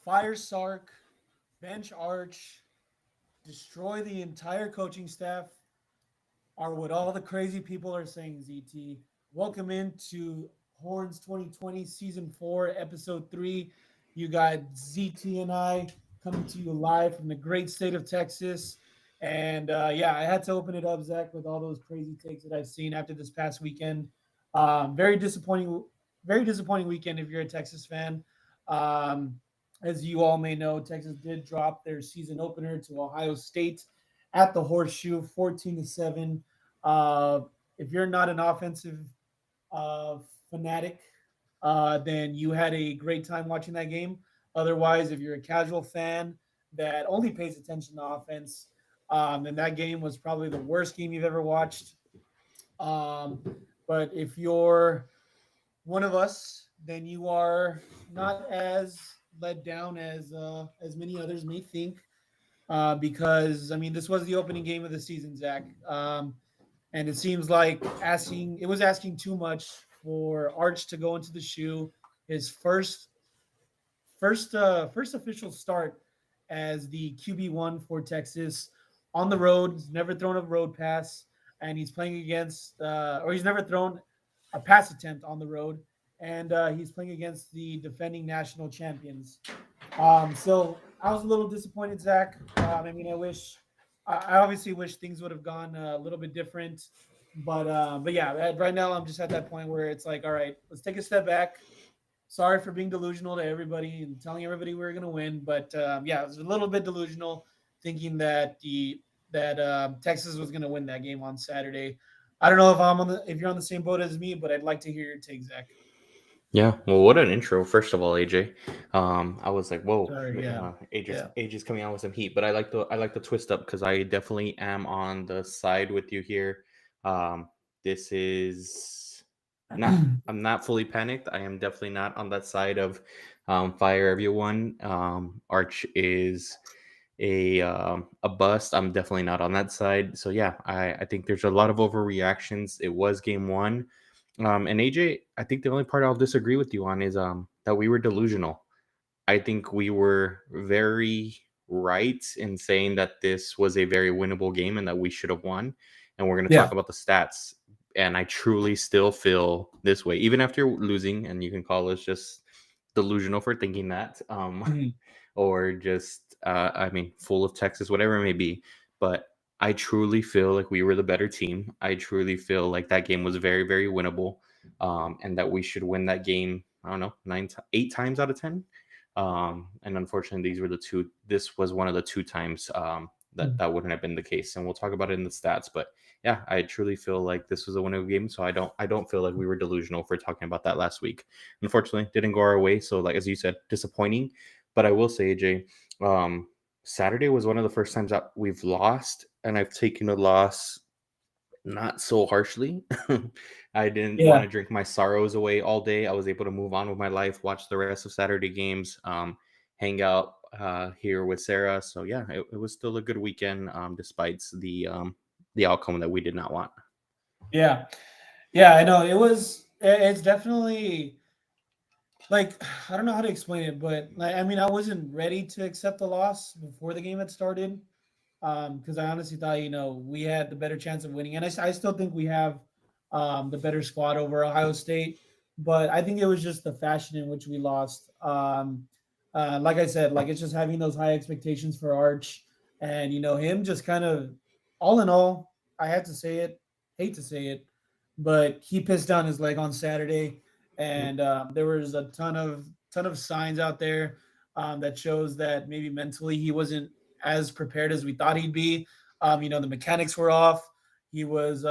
fire Sark, bench Arch, destroy the entire coaching staff, are what all the crazy people are saying, ZT. Welcome into Horns 2020 Season 4, Episode 3. You got ZT and I coming to you live from the great state of Texas. And yeah, I had to open it up, Zach, with all those crazy takes that I've seen after this past weekend. Very disappointing, very disappointing weekend if you're a Texas fan. Um, as you all may know, Texas did drop their season opener to Ohio State at the Horseshoe, 14-7. uh, if you're not an offensive uh, fanatic, then you had a great time watching that game. Otherwise, if you're a casual fan that only pays attention to offense, then that game was probably the worst game you've ever watched. Um, but if you're one of us, then you are not as let down as many others may think. Because I mean, this was the opening game of the season, Zach. And it seems like asking it was asking too much for Arch to go into the shoe, his first official start as the QB1 for Texas on the road. He's never thrown a road pass, and he's playing against or he's never thrown a pass attempt on the road, and he's playing against the defending national champions. So I was a little disappointed, Zach. I mean, I obviously wish things would have gone a little bit different, but yeah, right now I'm just at that point where it's like, all right, let's take a step back. Sorry for being delusional to everybody and telling everybody we were going to win, but yeah, I was a little bit delusional thinking that the that Texas was going to win that game on Saturday. I don't know if you're on the same boat as me, but I'd like to hear your take, Zach. Yeah, well, what an intro! First of all, AJ, I was like, "Whoa, Sorry, yeah, yeah. AJ's coming out with some heat." But I like the twist up because I definitely am on the side with you here. This is not. I'm not fully panicked. I am definitely not on that side of fire everyone. Arch is a bust. I'm definitely not on that side. So yeah, I think there's a lot of overreactions. It was game one. And AJ, I think the only part I'll disagree with you on is that we were delusional. I think we were very right in saying that this was a very winnable game and that we should have won. And we're going to Yeah. talk about the stats. And I truly still feel this way, even after losing. And you can call us just delusional for thinking that, Mhm. or just, I mean, full of Texas, whatever it may be. But I truly feel like we were the better team. I truly feel like that game was very, very winnable, and that we should win that game. I don't know, 8 times out of 10. And unfortunately, these were the two. This was one of the 2 times that wouldn't have been the case, and we'll talk about it in the stats. But yeah, I truly feel like this was a winnable game. So I don't feel like we were delusional for talking about that last week. Unfortunately, didn't go our way. So like as you said, disappointing. But I will say, AJ, um, Saturday was one of the first times that we've lost, and I've taken a loss not so harshly. I didn't want Yeah. to drink my sorrows away all day. I was able to move on with my life, watch the rest of Saturday games, hang out here with Sarah. So yeah, it was still a good weekend, despite the outcome that we did not want. Yeah. Yeah, I know. It's definitely like I don't know how to explain it, but like I mean, I wasn't ready to accept the loss before the game had started. Because I honestly thought, we had the better chance of winning, and I still think we have the better squad over Ohio State. But I think it was just the fashion in which we lost. Like I said, like it's just having those high expectations for Arch, and him just kind of, all in all, I had to say it, hate to say it, but he pissed down his leg on Saturday, and there was a ton of signs out there that shows that maybe mentally he wasn't as prepared as we thought he'd be. The mechanics were off. He was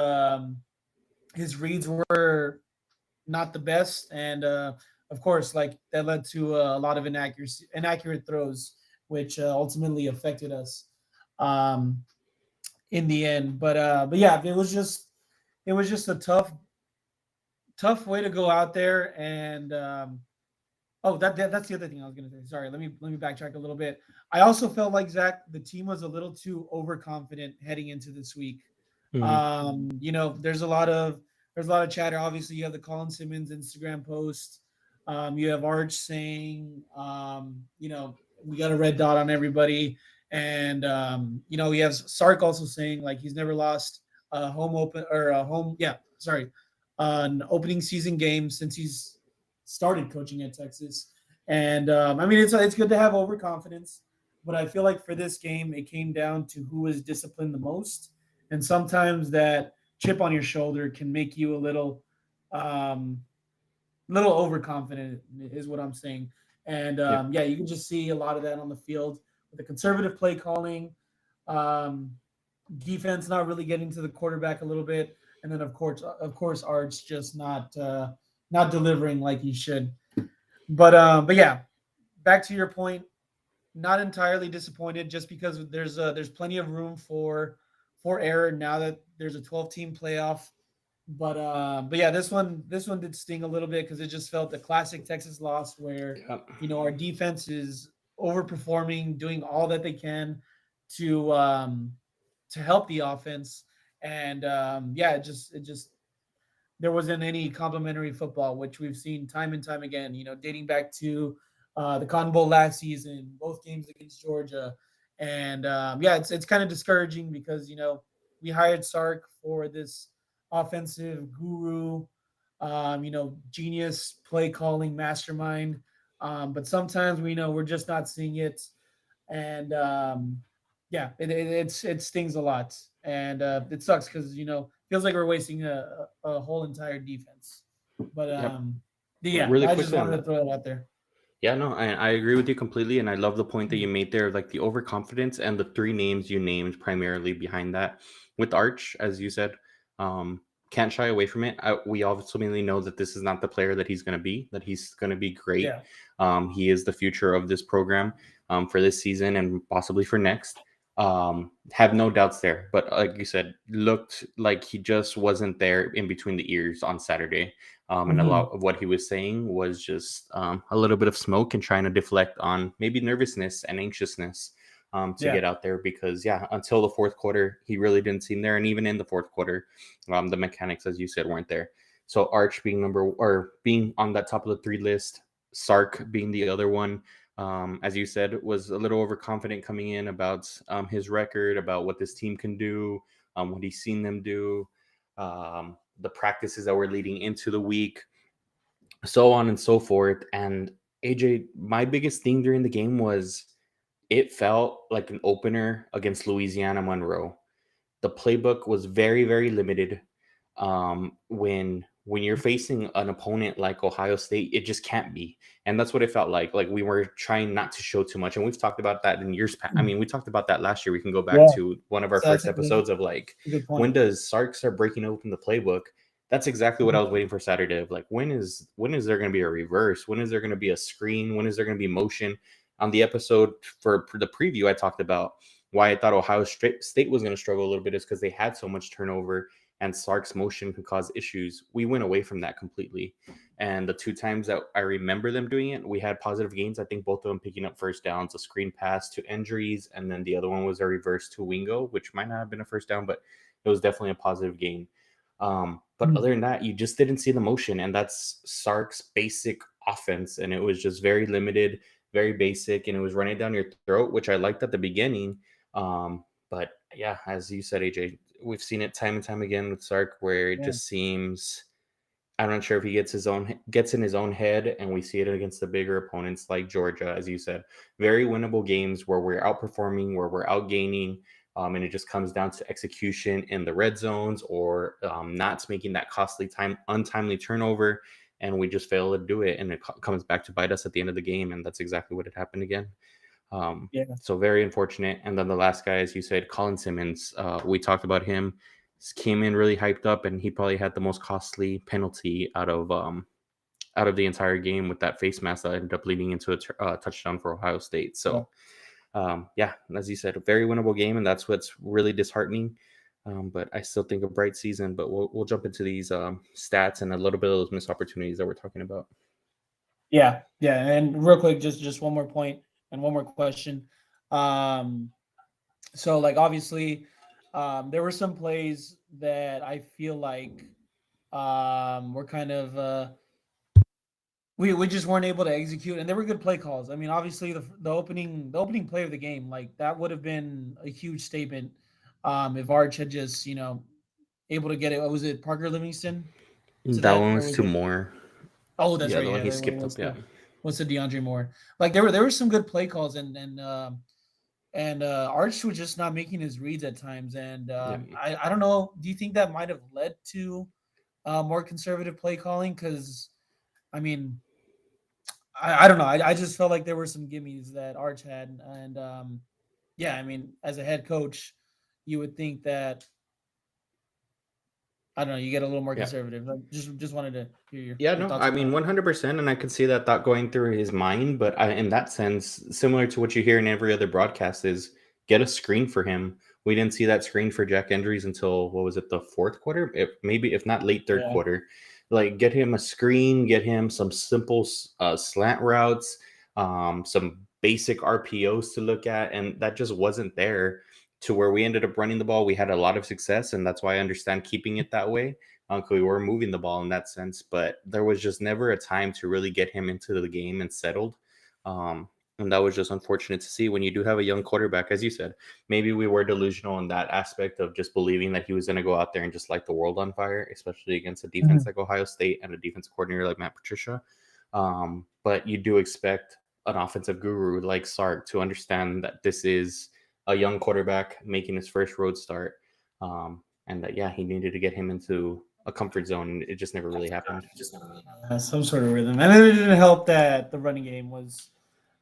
his reads were not the best, and of course, like that led to a lot of inaccurate throws, which ultimately affected us um, in the end. But yeah, it was just a tough way to go out there, and oh, that's the other thing I was gonna say. Sorry, let me backtrack a little bit. I also felt like, Zach, the team was a little too overconfident heading into this week. Mhm. There's a lot of chatter. Obviously, you have the Colin Simmons Instagram post. You have Arch saying, we got a red dot on everybody. And we have Sark also saying like he's never lost a home open or a home, yeah, sorry, an opening season game since he's started coaching at Texas. And I mean, it's good to have overconfidence, but I feel like for this game, it came down to who was disciplined the most, and sometimes that chip on your shoulder can make you a um, little overconfident, is what I'm saying. And Yeah. yeah, you can just see a lot of that on the field with the conservative play calling, um, defense not really getting to the quarterback a little bit, and then of course, Arch just not delivering like he should. But yeah, back to your point, not entirely disappointed just because there's plenty of room for error now that there's a 12 team playoff. But yeah, this one did sting a little bit because it just felt a classic Texas loss where Yeah. our defense is overperforming, doing all that they can to um to help the offense. And yeah, it just there wasn't any complimentary football, which we've seen time and time again, dating back to the Cotton Bowl last season, both games against Georgia. And yeah, it's kind of discouraging because, we hired Sark for this offensive guru, genius play calling mastermind. But sometimes we know we're just not seeing it. And yeah, it stings a lot, and it sucks because feels like we're wasting a whole entire defense. But Yep. yeah, Really I just quickly on wanted to that. throw it out there. Yeah, no, I agree with you completely, and I love the point that you Mm. made there, like the overconfidence and the three names you named primarily behind that. With Arch, as you said, can't shy away from it. We ultimately know that this is not the player that he's going to be. That he's going to be great. Yeah, He is the future of this program for this season and possibly for next. Have no doubts there. But like you said, looked like he just wasn't there in between the ears on Saturday. And a hmm lot of what he was saying was just a little bit of smoke and trying to deflect on maybe nervousness and anxiousness to yeah, get out there because, yeah, until the fourth quarter, he really didn't seem there. And even in the fourth quarter, the mechanics, as you said, weren't there. So Arch being on that top of the three list, Sark being the other one, as you said, was a little overconfident coming in about his record, about what this team can do, what he's seen them do. The practices that were leading into the week, so on and so forth. And AJ, my biggest thing during the game was it felt like an opener against Louisiana Monroe. The playbook was very, very limited. When you're facing an opponent like Ohio State, it just can't be, and that's what it felt like. Like we were trying not to show too much, and we've talked about that in years past. I mean, we talked about that last year. We can go back yeah. to one of our So that's first a good, episodes of like, a good when point. does Sark start breaking open the playbook? That's exactly what I was waiting for Saturday. Of like, when is there going to be a reverse? When is there going to be a screen? When is there going to be motion? On the episode for the preview, I talked about why I thought Ohio State was going to struggle a little bit is because they had so much turnover and Sark's motion could cause issues. We went away from that completely. And the two times that I remember them doing it, we had positive gains. I think both of them picking up first downs, a screen pass to Injuries, and then the other one was a reverse to Wingo, which might not have been a first down, but it was definitely a positive gain. But Mhm. other than that, you just didn't see the motion, and that's Sark's basic offense, and it was just very limited, very basic, and it was running down your throat, which I liked at the beginning. But yeah, as you said, AJ, we've seen it time and time again with Sark, where it Yeah, just seems I'm not sure if he gets in his own head, and we see it against the bigger opponents like Georgia, as you said, very winnable games where we're outperforming, where we're outgaining, and it just comes down to execution in the red zones or not making that costly untimely turnover, and we just fail to do it, and it comes back to bite us at the end of the game, and that's exactly what had happened again. yeah, So very unfortunate. And then the last guy, as you said, Colin Simmons. We talked about him. Came in really hyped up, and he probably had the most costly penalty out of the entire game with that face mask that ended up leading into a touchdown for Ohio State. yeah, So yeah, as you said, a very winnable game, and that's what's really disheartening. But I still think a bright season. But we'll jump into these stats and a little bit of those missed opportunities that we're talking about. yeah, yeah. And real quick, just one more point and one more question. Um, so like obviously, there were some plays that I feel like were kind of we just weren't able to execute, and there were good play calls. I mean, obviously the opening play of the game, like that would have been a huge statement if Arch had just able to get it. What was it, Parker Livingston? To That that, one or was was to it? Moore. Oh, that's Yeah, right. the one Yeah, he that one skipped up. was Yeah. what's the DeAndre Moore? Like there were some good play calls, and Arch was just not making his reads at times, and Yeah. I don't know. Do you think that might have led to more conservative play calling? Because I mean, I don't know. I just felt like there were some gimmies that Arch had, and yeah, I mean, as a head coach, you would think that I don't know. You get a little more Yeah. conservative. Like, just wanted to hear Yeah, your no, thoughts I on mean that. 100%, and I could see that thought going through his mind. But in that sense, similar to what you hear in every other broadcast, is get a screen for him. We didn't see that screen for Jack Endries until what was it, the fourth quarter? If, maybe if not late third Yeah. quarter. Like get him a screen, get him some simple slant routes, some basic RPOs to look at, and that just wasn't there. To where we ended up running the ball, we had a lot of success, and that's why I understand keeping it that way. We were moving the ball in that sense, but there was just never a time to really get him into the game and settled. Um, and that was just unfortunate to see when you do have a young quarterback, as you said. Maybe we were delusional in that aspect of just believing that he was going to go out there and just light the world on fire, especially against a defense Mhm. like Ohio State and a defensive coordinator like Matt Patricia. But you do expect an offensive guru like Sark to understand that this is a young quarterback making his first road start. And that, yeah, he needed to get him into a comfort zone. And it just never really happened. Some sort of rhythm, and it didn't help that the running game was.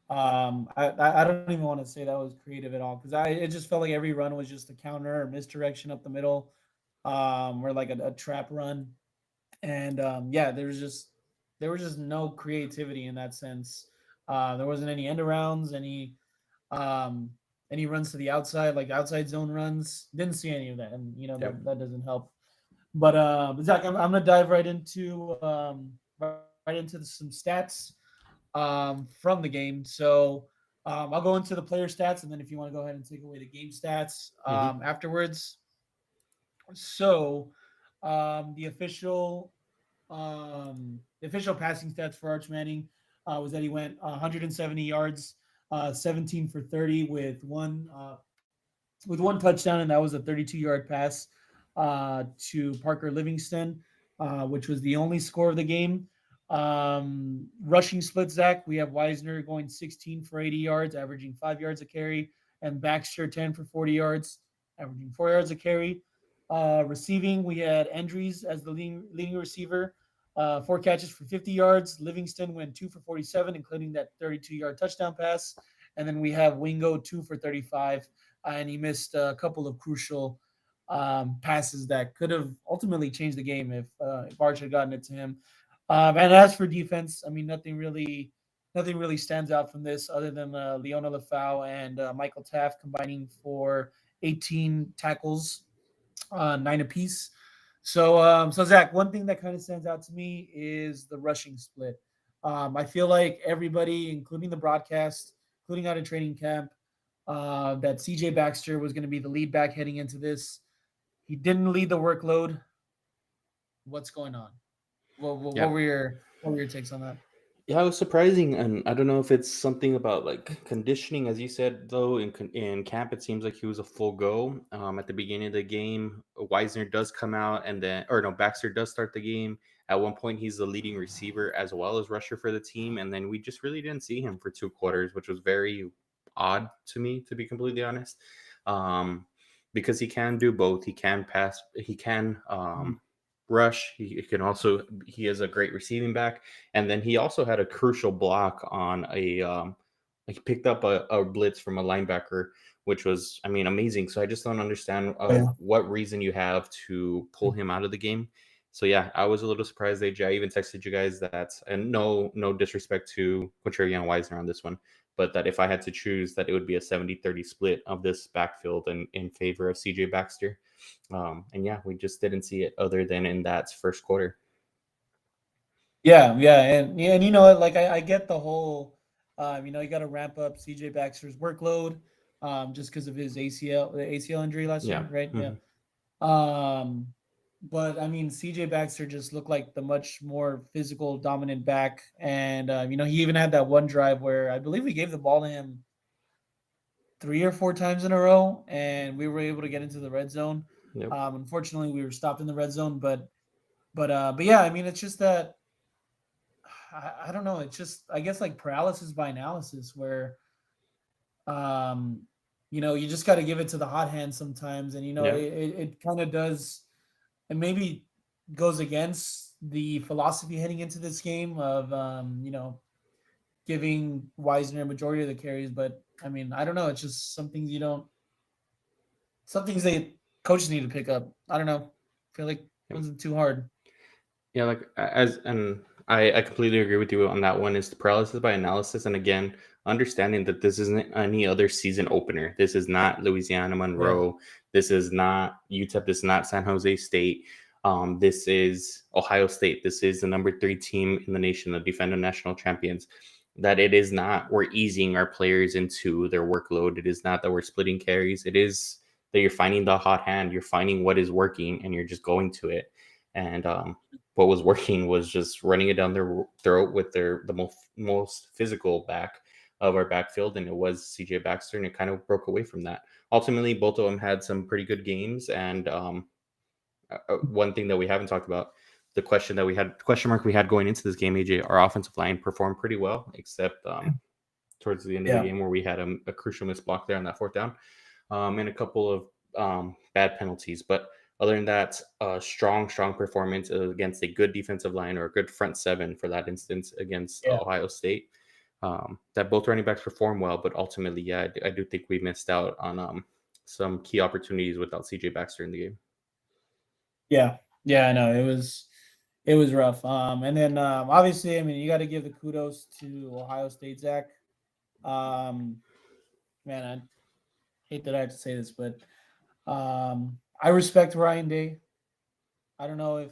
I don't even want to say that was creative at all because I it just felt like every run was just a counter or misdirection up the middle, or like a trap run, and yeah, there was just no creativity in that sense. There wasn't any end arounds, um, any runs to the outside, like outside zone runs. Didn't see any of that, and Yep. that doesn't help. But Zach, I'm gonna dive right into some stats from the game. So I'll go into the player stats, and then if you want to go ahead and take away the game stats Mm-hmm. afterwards. So the official passing stats for Arch Manning was that he went 170 yards, 17 for 30 with one touchdown, and that was a 32-yard pass to Parker Livingston, which was the only score of the game. Rushing split, Zach, we have Wisner going 16 for 80 yards, averaging 5 yards a carry, and Baxter 10 for 40 yards, averaging 4 yards a carry. Receiving, we had Endries as the leading receiver, 4 catches for 50 yards. Livingston went 2 for 47, including that 32-yard touchdown pass. And then we have Wingo 2 for 35, and he missed a couple of crucial passes that could have ultimately changed the game if Arch had gotten it to him. And as for defense, I mean, nothing really stands out from this other than Leona Lafau and Michael Taft combining for 18 tackles, 9 apiece. So Zach, one thing that kind of stands out to me is the rushing split. I feel like everybody, including the broadcast, including out of training camp, that CJ Baxter was going to be the lead back heading into this. He didn't lead the workload. What's going on? Yeah. what were your takes on that? Yeah, it was surprising, and I don't know if it's something about like conditioning, as you said. Though in camp, it seems like he was a full go. At the beginning of the game, Wisner does come out, and then or no, Baxter does start the game. At one point, he's the leading receiver as well as rusher for the team, and then we just really didn't see him for 2 quarters, which was very odd to me, to be completely honest. Um, because he can do both. He can pass. He can rush. He can also. He is a great receiving back, and then he also had a crucial block on he picked up a blitz from a linebacker, which was, I mean, amazing. So I just don't understand Yeah. what reason you have to pull him out of the game. So yeah, I was a little surprised. AJ, I even texted you guys that, and no disrespect to Quintrell Wisner on this one, but that if I had to choose, that it would be a 70-30 split of this backfield in favor of CJ Baxter. And yeah, we just didn't see it other than in that first quarter. Yeah, and you know what? Like I get the whole, you got to ramp up CJ Baxter's workload, just because of his ACL injury last Yeah. year, right? Yeah. Mhm. Um, But I mean, CJ Baxter just looked like the much more physical, dominant back, and he even had that one drive where I believe we gave the ball to him 3 or 4 times in a row, and we were able to get into the red zone. Yep. Unfortunately, we were stopped in the red zone, but yeah, I mean, it's just that I don't know. It's just I guess like paralysis by analysis, where um, you just got to give it to the hot hand sometimes, and Yeah. it kind of does, and maybe goes against the philosophy heading into this game of giving Wisner a majority of the carries, but I mean, I don't know. It's just some things you don't some things they coaches need to pick up. I don't know. I feel like it Yep. wasn't too hard. Yeah, like I completely agree with you on that one. Is the paralysis by analysis, and again, understanding that this isn't any other season opener. This is not Louisiana Yeah. Monroe. This is not UTEP. This is not San Jose State. This is Ohio State. This is the number 3 team in the nation, the defending national champions. That it is not we're easing our players into their workload. It is not that we're splitting carries. It is that you're finding the hot hand. You're finding what is working, and you're just going to it. And what was working was just running it down their throat with the most physical back of our backfield, and it was CJ Baxter, and it kind of broke away from that. Ultimately, both of them had some pretty good games, and one thing that we haven't talked about, the question mark we had going into this game, AJ, our offensive line performed pretty well, except towards the end of the Yeah. game where we had a crucial missed block there on that 4th down, and a couple of bad penalties, but other than that, strong performance against a good defensive line or a good front 7 for that instance against Yeah. Ohio State. That both running backs performed well, but ultimately, yeah, I do think we missed out on some key opportunities without CJ Baxter in the game. Yeah. Yeah, I know. It was rough. And then obviously, I mean, you got to give the kudos to Ohio State, Zach. Um, Man, I hate that I have to say this, but I respect Ryan Day. I don't know if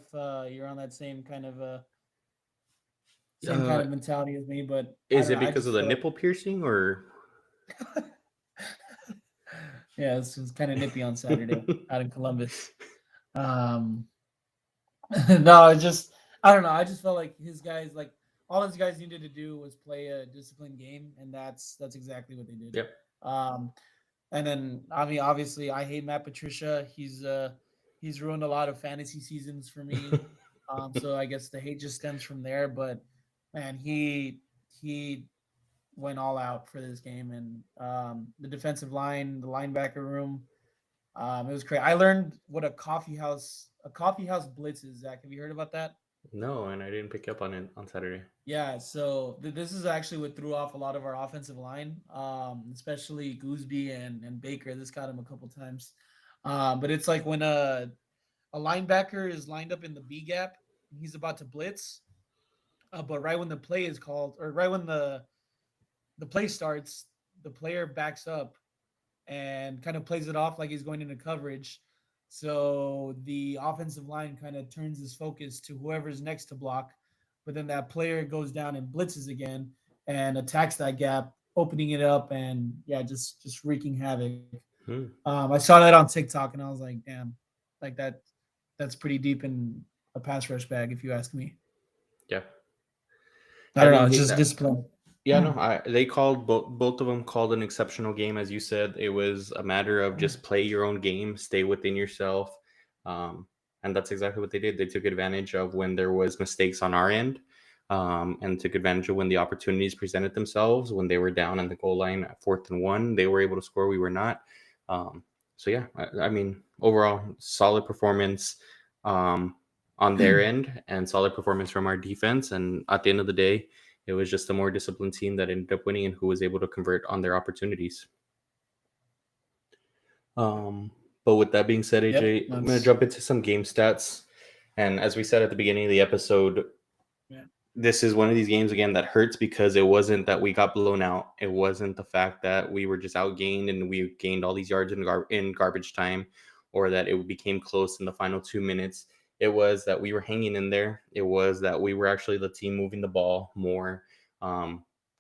you're on that same kind Uh, of mentality as me, but I is don't it know. I because of just the feel like nipple piercing or? yeah, this was kind of nippy on Saturday out in Columbus. Um, no, I don't know. I just felt like his guys, like all his guys needed to do was play a disciplined game, and that's exactly what they did. Yep. Um, and then I mean, obviously, I hate Matt Patricia. He's ruined a lot of fantasy seasons for me. So I guess the hate just stems from there. But man, he went all out for this game, and the defensive line, the linebacker room, it was crazy. I learned what a coffee house blitz is. Zach, have you heard about that? No, and I didn't pick up on it on Saturday. Yeah, so this is actually what threw off a lot of our offensive line, especially Gooseby and Baker. This got him a couple times. But it's like when a linebacker is lined up in the B gap, and he's about to blitz, but right when the play is called, or right when the play starts, the player backs up and kind of plays it off like he's going into coverage. So the offensive line kind of turns his focus to whoever's next to block, but then that player goes down and blitzes again and attacks that gap, opening it up and yeah, just wreaking havoc. Hmm. I saw that on TikTok and I was like, damn, like that's pretty deep in a pass rush bag, if you ask me. Yeah. I I don't know. mean, It's just discipline. yeah, no, they called both of them called an exceptional game, as you said. It was a matter of just play your own game, stay within yourself, and that's exactly what they did. They took advantage of when there was mistakes on our end, and took advantage of when the opportunities presented themselves. When they were down on the goal line at 4th and 1, they were able to score. We were not. So yeah, I mean, overall, solid performance on their end, and solid performance from our defense. And at the end of the day, it was just a more disciplined team that ended up winning and who was able to convert on their opportunities. But with that being said, Yep. AJ, I'm going to jump into some game stats. And as we said at the beginning of the episode, Yeah. this is one of these games again that hurts because it wasn't that we got blown out. It wasn't the fact that we were just outgained and we gained all these yards in garbage time, or that it became close in the final 2 minutes. It was that we were hanging in there. It was that we were actually the team moving the ball more,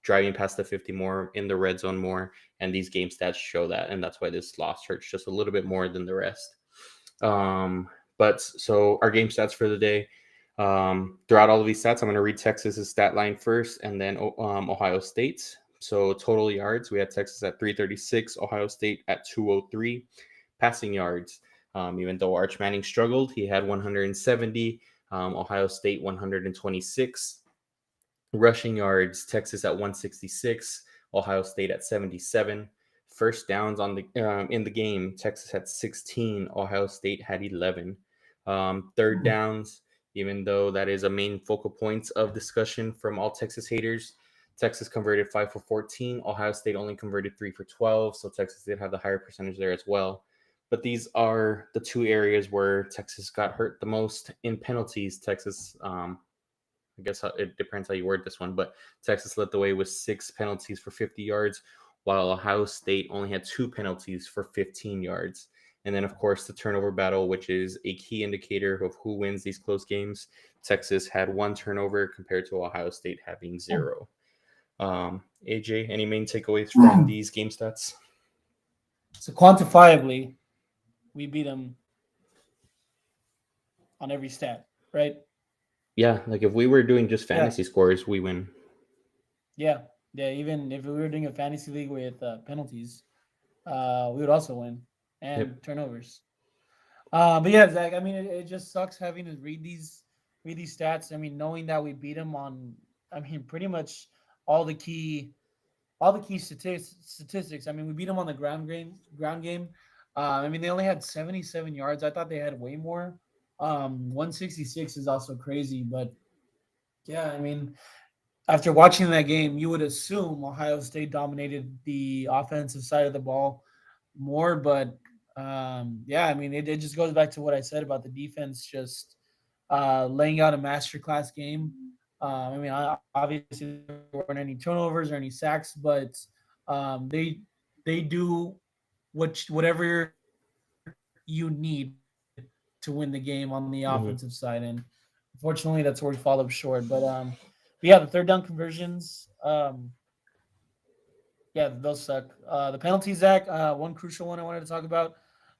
driving past the 50 more, in the red zone more, and these game stats show that, and that's why this loss hurts just a little bit more than the rest. But But so our game stats for the day. Throughout all of these stats, I'm going to read Texas's stat line first, and then Ohio State's. So total yards, we had Texas at 336, Ohio State at 203. Passing yards, even though Arch Manning struggled, he had 170, Ohio State 126. Rushing yards, Texas at 166, Ohio State at 77. First downs on the in the game, Texas had 16, Ohio State had 11. Third downs, even though that is a main focal point of discussion from all Texas haters, Texas converted 5 for 14. Ohio State only converted 3 for 12, so Texas did have the higher percentage there as well. But these are the two areas where Texas got hurt the most in penalties. Texas, I guess it depends how you word this one, but Texas led the way with 6 penalties for 50 yards, while Ohio State only had 2 penalties for 15 yards. And then, of course, the turnover battle, which is a key indicator of who wins these close games. Texas had 1 turnover compared to Ohio State having 0. AJ, any main takeaways from these game stats? So quantifiably, we beat them on every stat, right? Yeah, like if we were doing just fantasy scores, we win. Yeah. Even if we were doing a fantasy league with penalties, we would also win and turnovers. But yeah, Zach, I mean, it just sucks having to read these stats. I mean, knowing that we beat them on, I mean, pretty much all the key statistics. I mean, we beat them on the ground game. I mean, they only had 77 yards. I thought they had way more. 166 is also crazy, but yeah, I mean, after watching that game, you would assume Ohio State dominated the offensive side of the ball more, but yeah, I mean, it just goes back to what I said about the defense just laying out a masterclass game. I mean, obviously there weren't any turnovers or any sacks, but they do whatever you need to win the game on the offensive side, and unfortunately, that's where we fall up short. But yeah, the third down conversions, yeah, those suck. The penalties, Zach. One crucial one I wanted to talk about.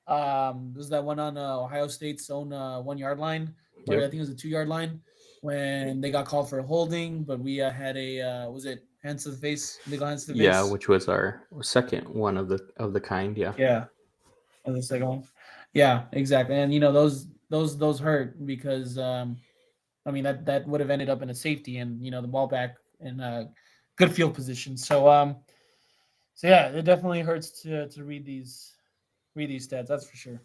Was that one on Ohio State's own 1 yard line, or I think it was a 2 yard line, when they got called for a holding, but we had a was it hands to the face, legal hands to the face? Yeah, which was our second one of the kind. Yeah. Yeah, the second one. Yeah, exactly. And those hurt because I mean that would have ended up in a safety and the ball back in a good field position. So yeah, it definitely hurts to read these stats. That's for sure.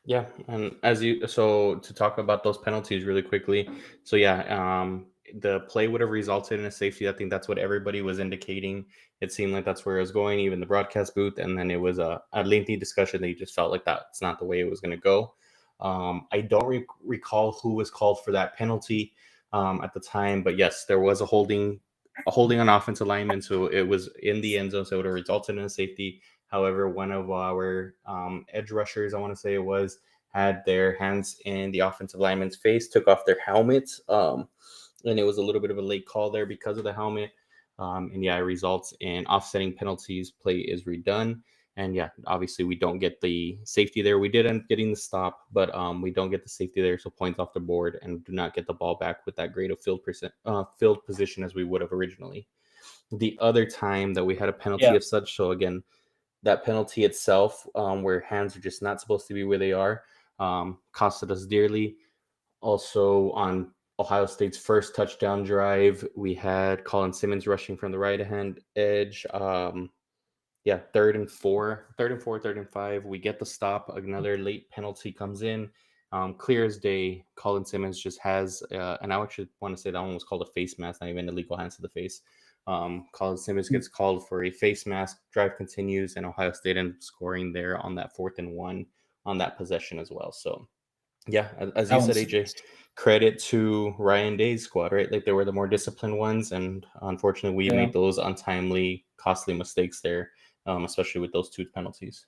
Yeah, and to talk about those penalties really quickly. So yeah, the play would have resulted in a safety. I think that's what everybody was indicating. It seemed like that's where it was going, even the broadcast booth. And then it was a lengthy discussion that you just felt like that's not the way it was going to go. I don't recall who was called for that penalty at the time, but yes, there was a holding on offensive lineman, so it was in the end zone, so it would have resulted in a safety. However, one of our edge rushers, I want to say it was, had their hands in the offensive lineman's face, took off their helmet, and it was a little bit of a late call there because of the helmet. And yeah, it results in offsetting penalties. Play is redone. And yeah, obviously we don't get the safety there. We did end up getting the stop, but we don't get the safety there, so points off the board, and do not get the ball back with that great of field position as we would have originally. The other time that we had a penalty of such, so again, that penalty itself, where hands are just not supposed to be where they are, costed us dearly. Also, on Ohio State's first touchdown drive, we had Colin Simmons rushing from the right-hand edge. Yeah, third and four, third and 5. We get the stop. Another late penalty comes in. Clear as day, Colin Simmons just has, and I actually want to say that one was called a face mask, not even illegal hands to the face. Colin Simmons gets called for a face mask. Drive continues, and Ohio State ends up scoring there on that 4th and 1 on that possession as well. So, yeah, as you said, AJ, credit to Ryan Day's squad, right? Like, they were the more disciplined ones, and unfortunately, we made those untimely, costly mistakes there, especially with those 2 penalties.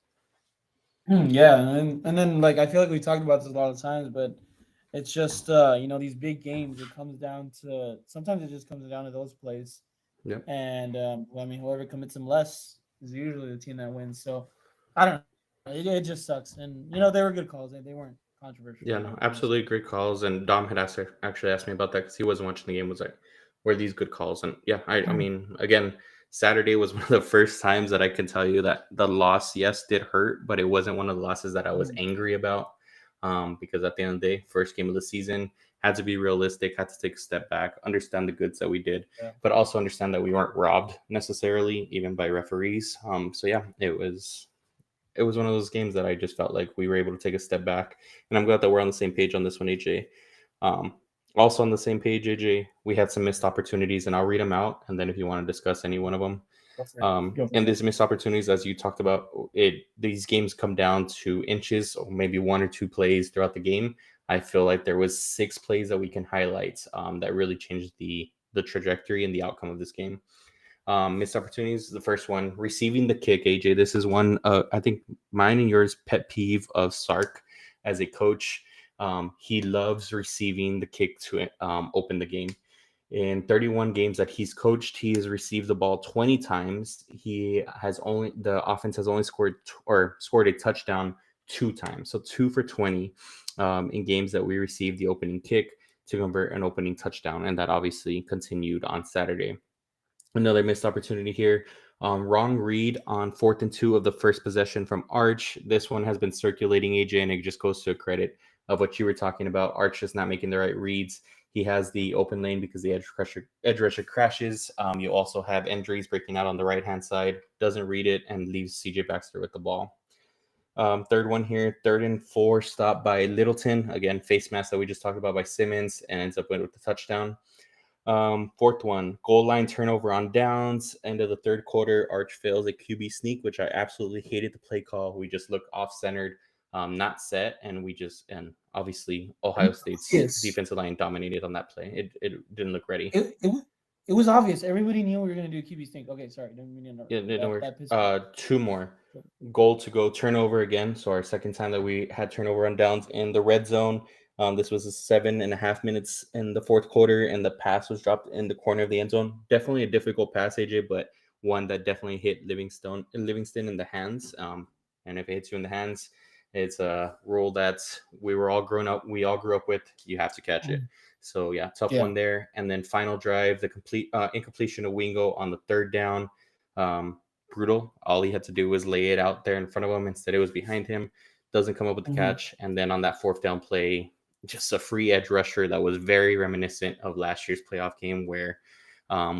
Yeah, and then like I feel like we talked about this a lot of times, but it's just these big games. It comes down to sometimes it just comes down to those plays. Yep. And I mean, whoever commits them less is usually the team that wins. So I don't know. It just sucks. And they were good calls. They weren't controversial. Yeah, no, absolutely great calls. And Dom had actually asked me about that because he wasn't watching the game. Was like, were these good calls? And yeah, I mean, again, Saturday was one of the first times that I can tell you that the loss, yes, did hurt, but it wasn't one of the losses that I was angry about. Because at the end of the day, first game of the season, had to be realistic, had to take a step back, understand the goods that we did, Yeah. but also understand that we weren't robbed necessarily, even by referees. So yeah, it was one of those games that I just felt like we were able to take a step back. And I'm glad that we're on the same page on this one, AJ. Um, Also on the same page, AJ, we had some missed opportunities, and I'll read them out. And then if you want to discuss any one of them, Go for and it. these missed opportunities, as you talked about, these games come down to inches or maybe one or two plays throughout the game. I feel like there was 6 plays that we can highlight that really changed the trajectory and the outcome of this game. Missed opportunities. The first one, receiving the kick. AJ, this is one. I think mine and yours pet peeve of Sark as a coach. He loves receiving the kick to open the game. In 31 games that he's coached, he has received the ball 20 times. The offense has only scored a touchdown 2 times, so 2 for 20 in games that we received the opening kick to convert an opening touchdown, and that obviously continued on Saturday. Another missed opportunity here. Wrong read on 4th and 2 of the first possession from Arch. This one has been circulating, AJ, and it just goes to a credit of what you were talking about. Arch is not making the right reads. He has the open lane because the edge rusher crashes. You also have Endries breaking out on the right-hand side, doesn't read it, and leaves CJ Baxter with the ball. Third one here, 3rd and 4, stop by Littleton. Again, face mask that we just talked about by Simmons, and ends up with the touchdown. 4th one, goal line turnover on downs. End of the 3rd quarter, Arch fails a QB sneak, which I absolutely hated the play call. We just looked off-centered, not set, and obviously Ohio State's defensive line dominated on that play. It didn't look ready. It was obvious. Everybody knew we were going to do QB sneak. Okay, sorry. Didn't mean to interrupt. Yeah, no worries. 2 more. Goal to go turnover again. So our second time that we had turnover on downs in the red zone. This was 7.5 minutes in the 4th quarter, and the pass was dropped in the corner of the end zone. Definitely a difficult pass, AJ, but one that definitely hit Livingston in the hands. And if it hits you in the hands, it's a rule that we all grew up with. You have to catch it. So yeah, tough one there. And then final drive, the complete incompletion of Wingo on the 3rd down. Brutal. All he had to do was lay it out there in front of him. Instead, it was behind him. Doesn't come up with the catch. And then on that 4th down play, just a free edge rusher that was very reminiscent of last year's playoff game where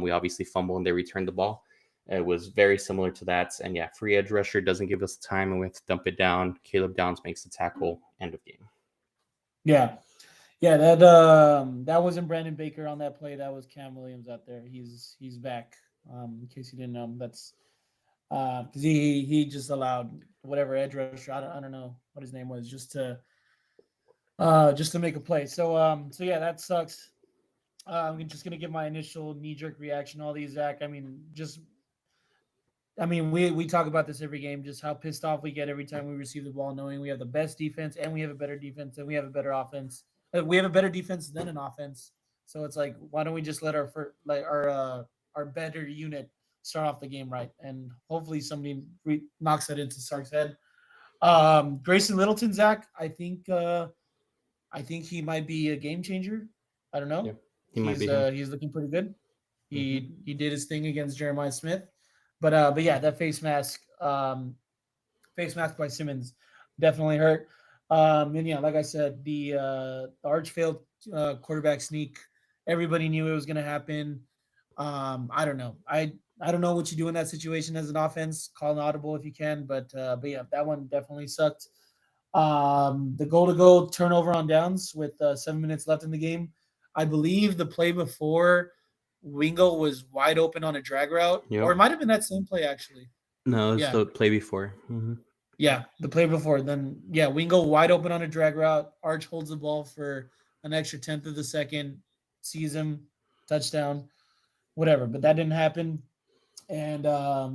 we obviously fumble and they returned the ball. It was very similar to that. And yeah, free edge rusher doesn't give us time and we have to dump it down. Caleb Downs makes the tackle. End of game. Yeah. Yeah, that wasn't Brandon Baker on that play. That was Cam Williams out there. He's back. In case you didn't know, that's because he just allowed whatever edge rusher, I don't know what his name was, just to make a play. So yeah, that sucks. I'm just gonna give my initial knee-jerk reaction to all these, Zach. We talk about this every game, just how pissed off we get every time we receive the ball, knowing we have the best defense and we have a better defense and we have a better offense. We have a better defense than an offense. So it's like, why don't we just let our better unit start off the game right? And hopefully somebody knocks that into Sark's head. Grayson Littleton, Zach, I think he might be a game changer. I don't know. Yeah, he's looking pretty good. He did his thing against Jeremiah Smith. But yeah, that face mask by Simmons definitely hurt. And yeah, like I said, the Arch failed quarterback sneak. Everybody knew it was going to happen. I don't know. I don't know what you do in that situation as an offense. Call an audible if you can, but yeah, that one definitely sucked. The goal-to-go turnover on downs with 7 minutes left in the game. I believe the play before Wingo was wide open on a drag route, or it might have been that same play actually. No, it's the play before. Yeah, the play before. Then yeah, Wingo wide open on a drag route. Arch holds the ball for an extra 1/10 of the second, sees him, touchdown, whatever. But that didn't happen. And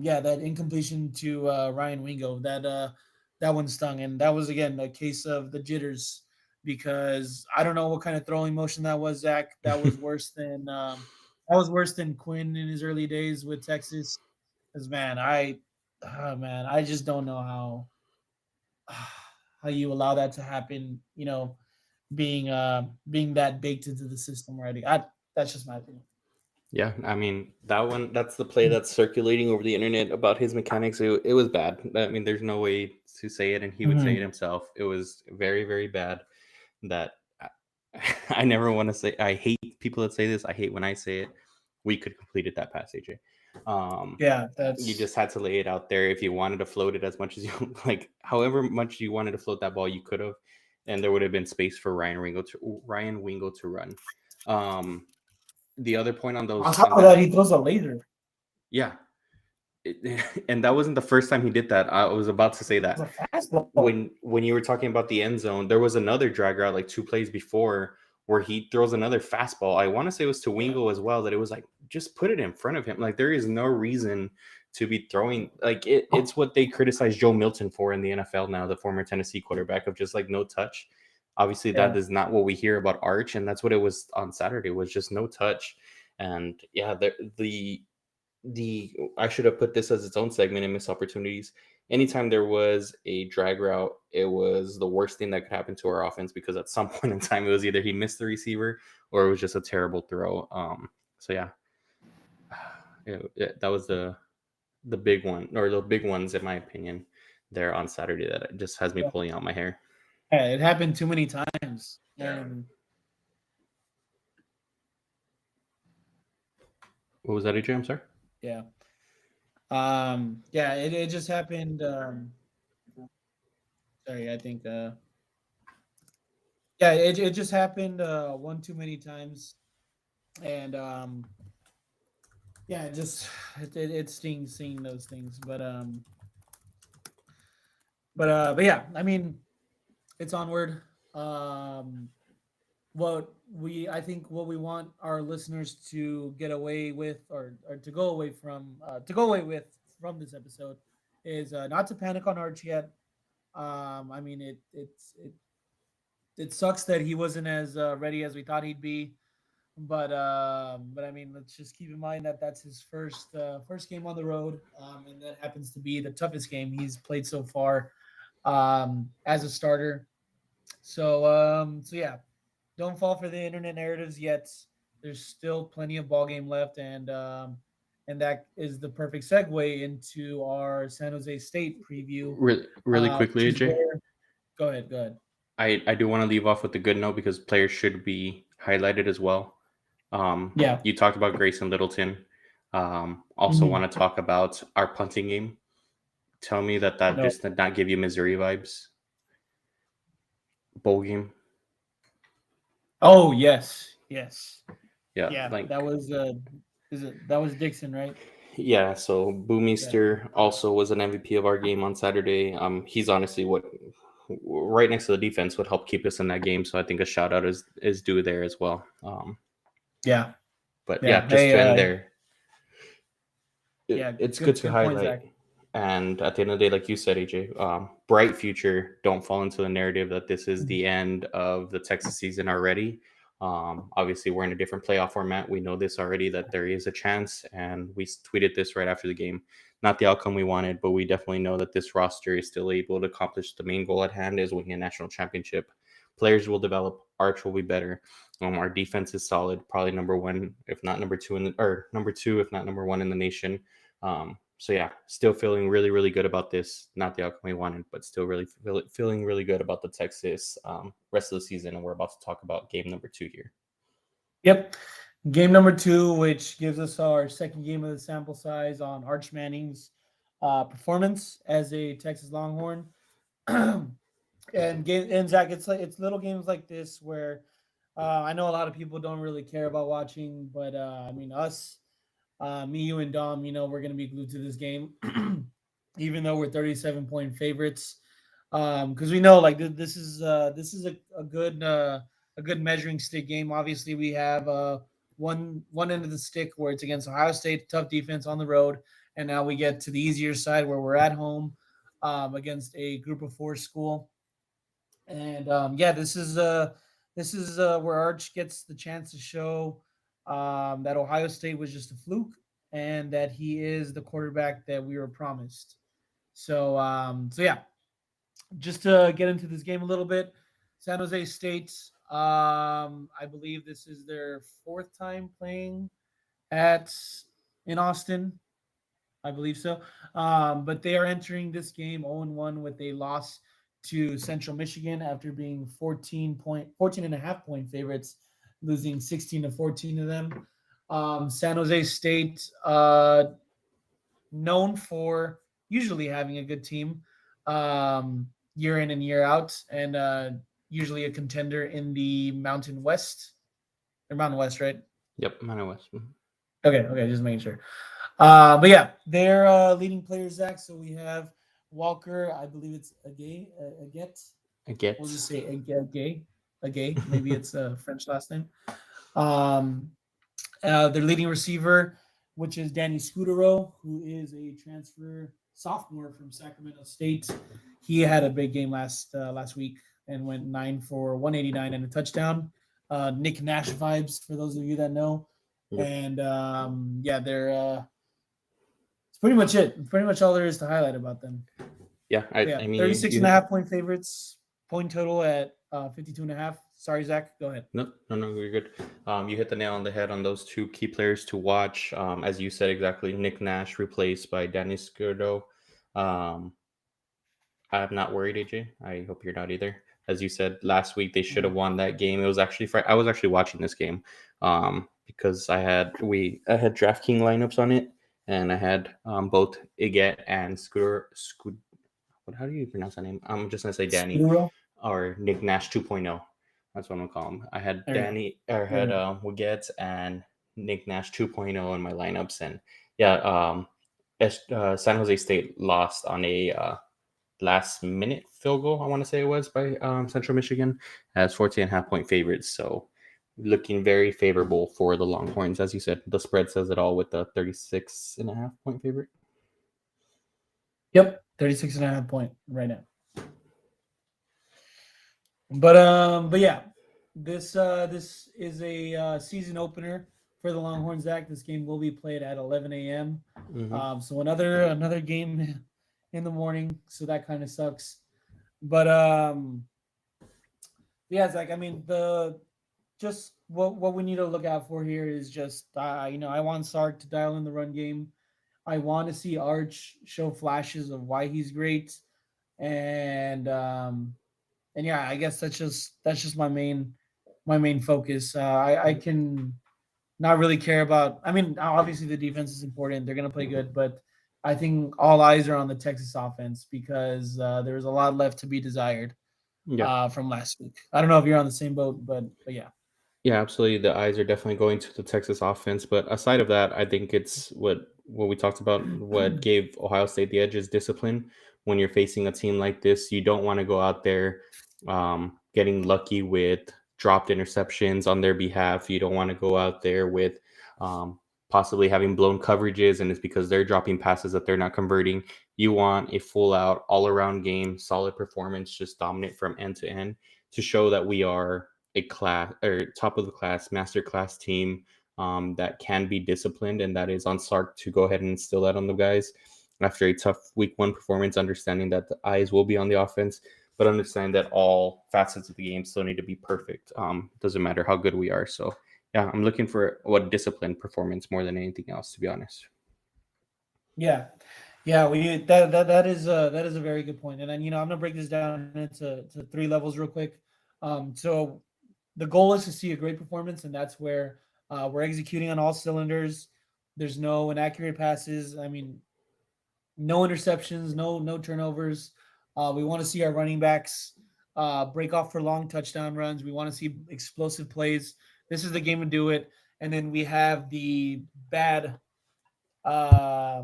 yeah, that incompletion to Ryan Wingo, that one stung, and that was again a case of the jitters because I don't know what kind of throwing motion that was, Zach. That was worse than Quinn in his early days with Texas. Because man, I just don't know how you allow that to happen. Being that baked into the system already. That's just my opinion. Yeah, I mean that one. That's the play that's circulating over the internet about his mechanics. It was bad. I mean, there's no way to say it, and he would say it Mhm. himself. It was very, very bad. That I never want to say. I hate people that say this. I hate when I say it. We could complete it that pass, AJ. Um, Yeah, you that's just had to lay it out there. If you wanted to float it as much as you like, however much you wanted to float that ball, you could have, and there would have been space for Ryan Wingo to run. Um, the other point on on those top on of that, that, he throws a laser. yeah, and that wasn't the first time he did that. I was about to say It's that a fastball. when you were talking about the end zone, there was another drag route like 2 plays before where he throws another fastball. I want to say it was to Yeah. Wingo as well. That it was like just put it in front of him. Like there is no reason to be throwing like it's what they criticize Joe Milton for in the NFL now, the former Tennessee quarterback, of just like no touch. Obviously, that Yeah. is not what we hear about Arch, and that's what it was on Saturday. Was just no touch, and yeah, the I should have put this as its own segment in missed opportunities. Anytime there was a drag route, it was the worst thing that could happen to our offense because at some point in time it was either he missed the receiver or it was just a terrible throw. So yeah, that was the big one or the big ones in my opinion there on Saturday that just has me Yeah. pulling out my hair. Yeah, it happened too many times. And What was that, AJ? I'm sorry. yeah. Yeah, it just happened. Sorry, I think yeah, it just happened one too many times. And yeah, it just it stings seeing those things. But yeah, I mean, it's onward. What we I think what we want our listeners to get away with or to go away with from this episode is not to panic on Arch yet. I mean it sucks that he wasn't as ready as we thought he'd be, but I mean let's just keep in mind that that's his first game on the road, and that happens to be the toughest game he's played so far as a starter. So yeah, don't fall for the internet narratives yet. There's still plenty of ball game left, and that is the perfect segue into our San Jose State preview, Really quickly, which is AJ. where. Go ahead. Go ahead. I do want to leave off with a good note because players should be highlighted as well. Yeah. You talked about Grayson Littleton. Also, Mhm. want to talk about our punting game. Tell me that No. just did not give you Missouri vibes. Bowl game. Oh yes, yes, Yeah, yeah. like That was that was Dixon, right? yeah. So Yeah. Boomeister also was an MVP of our game on Saturday. He's honestly what right next to the defense would help keep us in that game. So I think a shout out is due there as well. Yeah. But yeah, Yeah. just Hey. to end there, Yeah. it's good Good. to Good point, highlight. Zach. And at the end of the day, like you said, AJ, bright future. Don't fall into the narrative that this is Mhm. the end of the Texas season already. Obviously, we're in a different playoff format. We know this already that there is a chance, and we tweeted this right after the game. Not the outcome we wanted, but we definitely know that this roster is still able to accomplish the main goal at hand, is winning a national championship. Players will develop. Arch will be better. Our defense is solid, probably number one, if not number two or number two, if not number one in the nation. So yeah, still feeling really, really good about this. Not the outcome we wanted, but still really feeling really good about the Texas rest of the season. And we're about to talk about game number 2 here. Yep. Game number 2, which gives us our second game of the sample size on Arch Manning's performance as a Texas Longhorn. And Zach, it's little games like this where I know a lot of people don't really care about watching, but I mean us, me, you, and Dom, we're gonna be glued to this game, even though we're 37-point favorites, because we know like this is a good measuring stick game. Obviously, we have one end of the stick where it's against Ohio State, tough defense on the road, and now we get to the easier side where we're at home against a Group of 4 school. And yeah, this is where Arch gets the chance to show that Ohio State was just a fluke and that he is the quarterback that we were promised. So yeah, just to get into this game a little bit, San Jose State, I believe this is their fourth time playing at in Austin. I believe so. But they are entering this game 0-1 with a loss to Central Michigan after being 14 and a half point favorites, losing 16 to 14 to them. San Jose State, known for usually having a good team year in and year out, and usually a contender in the Mountain West or Mountain West, right? Yep, Mountain West. Okay, just making sure. But yeah, they're leading players, Zach. So we have Walker. I believe it's a get. I get. We'll just say a gay. Maybe it's a French last name. Um, their leading receiver, which is Danny Scudero, who is a transfer sophomore from Sacramento State. He had a big game last week and went 9 for 189 and a touchdown. Nick Nash vibes for those of you that know. Yep. And yeah, they're it's pretty much it. Pretty much all there is to highlight about them. Yeah, I mean, 36 and a half point favorites, point total at 52 and a half. Sorry, Zach, go ahead. No, you're good. You hit the nail on the head on those two key players to watch. As you said exactly, Nick Nash replaced by Danny Scudero. I'm not worried, AJ. I hope you're not either. As you said last week, they should have won that game. It was actually I was actually watching this game because I had DraftKings lineups on it, and I had both Iget and Scooter. How do you pronounce that name? I'm just gonna say Danny Scudero? or Nick Nash 2.0. That's what I'm gonna call him. I had Wiggett and Nick Nash 2.0 in my lineups, and yeah, San Jose State lost on a last minute field goal, I want to say it was, by Central Michigan as 14.5 point favorites. So looking very favorable for the Longhorns. As you said, the spread says it all with the 36.5 point favorite. Yep, 36 and a half point right now. But yeah, this is a season opener for the Longhorns. Zach, this game will be played at 11 a.m. Mm-hmm. So another game in the morning. So that kind of sucks. But yeah, Zach. I mean, just what we need to look out for here is just I want Sark to dial in the run game. I want to see Arch show flashes of why he's great, and yeah, I guess that's just my main focus. I can not really care about. I mean, obviously the defense is important; they're going to play good, but I think all eyes are on the Texas offense because there's a lot left to be desired from last week. I don't know if you're on the same boat, but yeah. Yeah, absolutely. The eyes are definitely going to the Texas offense, but aside of that, I think it's what we talked about. What gave Ohio State the edge is discipline. When you're facing a team like this, you don't want to go out there getting lucky with dropped interceptions on their behalf. You don't want to go out there with possibly having blown coverages, and it's because they're dropping passes that they're not converting. You want a full out, all around game, solid performance, just dominant from end to end to show that we are a class or top of the class, master class team that can be disciplined, and that is on Sark to go ahead and instill that on the guys after a tough week one performance, understanding that the eyes will be on the offense, but understand that all facets of the game still need to be perfect. Doesn't matter how good we are. So yeah, I'm looking for what disciplined performance more than anything else, to be honest. Yeah, that is a very good point. And then I'm gonna break this down into three levels real quick. So the goal is to see a great performance, and that's where we're executing on all cylinders. There's no inaccurate passes. I mean, no interceptions, no turnovers. We want to see our running backs break off for long touchdown runs. We want to see explosive plays. This is the game to do it. And then we have the bad, I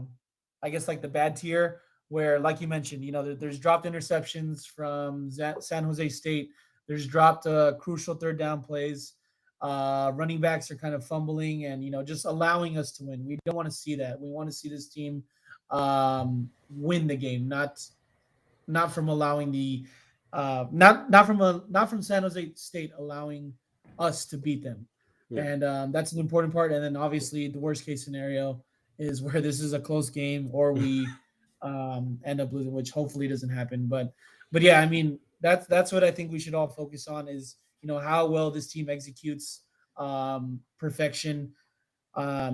guess like the bad tier where, like you mentioned, there's dropped interceptions from San Jose State. There's dropped crucial third down plays. Running backs are kind of fumbling and, just allowing us to win. We don't want to see that. We want to see this team win the game, not from allowing the not from San Jose State allowing us to beat them. Yeah. And that's an important part. And then obviously the worst case scenario is where this is a close game or we end up losing, which hopefully doesn't happen. But But yeah, I mean that's what I think we should all focus on is how well this team executes perfection.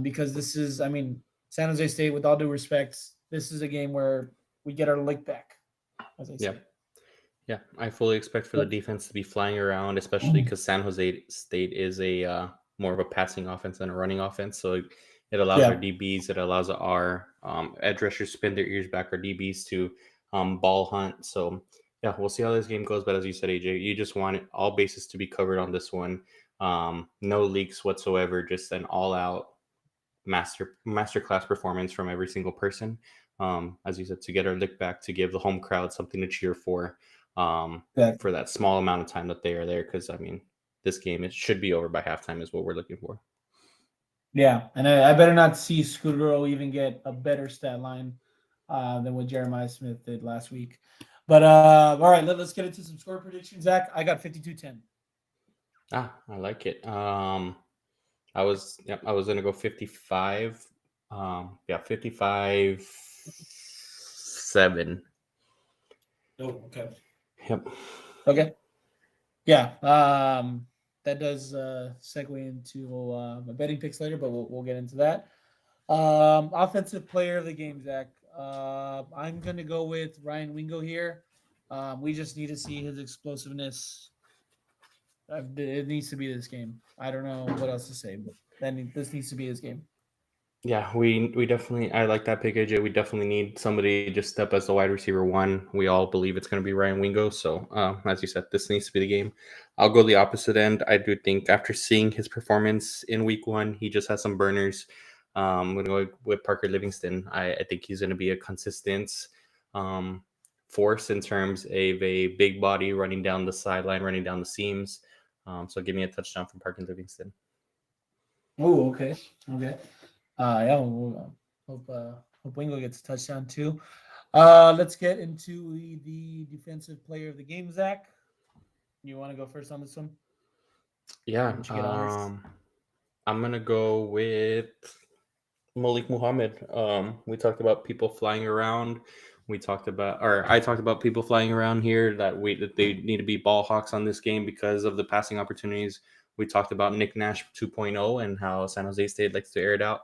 Because this is, I mean, San Jose State, with all due respect, this is a game where we get our lick back, as I Yeah. say. Yeah, I fully expect for the But defense to be flying around, especially because San Jose State is a more of a passing offense than a running offense. So it allows our yeah, DBs, it allows our edge rushers spin their ears back, our DBs to ball hunt. So yeah, we'll see how this game goes. But as you said, AJ, you just want all bases to be covered on this one. No leaks whatsoever, just an all-out masterclass performance from every single person. As you said, to get our lick back, to give the home crowd something to cheer exactly. for that small amount of time that they are there. Because I mean, this game it should be over by halftime is what we're looking for. Yeah, and I better not see Scudero even get a better stat line than what Jeremiah Smith did last week. But all right, let's get into some score predictions. Zach, I got 52-10. I like it. I was gonna go 55. 55-7. Oh, okay. Yep. Okay. Yeah. That does segue into my betting picks later, but we'll get into that. Offensive player of the game, Zach. I'm gonna go with Ryan Wingo here. We just need to see his explosiveness. It needs to be this game. I don't know what else to say, but this needs to be his game. Yeah, we definitely I like that pick, AJ. We definitely need somebody to just step as the wide receiver one. We all believe it's going to be Ryan Wingo. So as you said, this needs to be the game. I'll go the opposite end. I do think after seeing his performance in week one, he just has some burners. I'm going to go with Parker Livingston. I think he's going to be a consistent force in terms of a big body running down the sideline, running down the seams. So give me a touchdown from Parker Livingston. Oh, okay. Okay. Yeah, hope Wingo gets a touchdown too. Let's get into the defensive player of the game, Zach. You want to go first on this one? Yeah, Once you get honors. I'm gonna go with Malik Muhammad. We talked about people flying around. I talked about people flying around here that they need to be ball hawks on this game because of the passing opportunities. We talked about Nick Nash 2.0 and how San Jose State likes to air it out.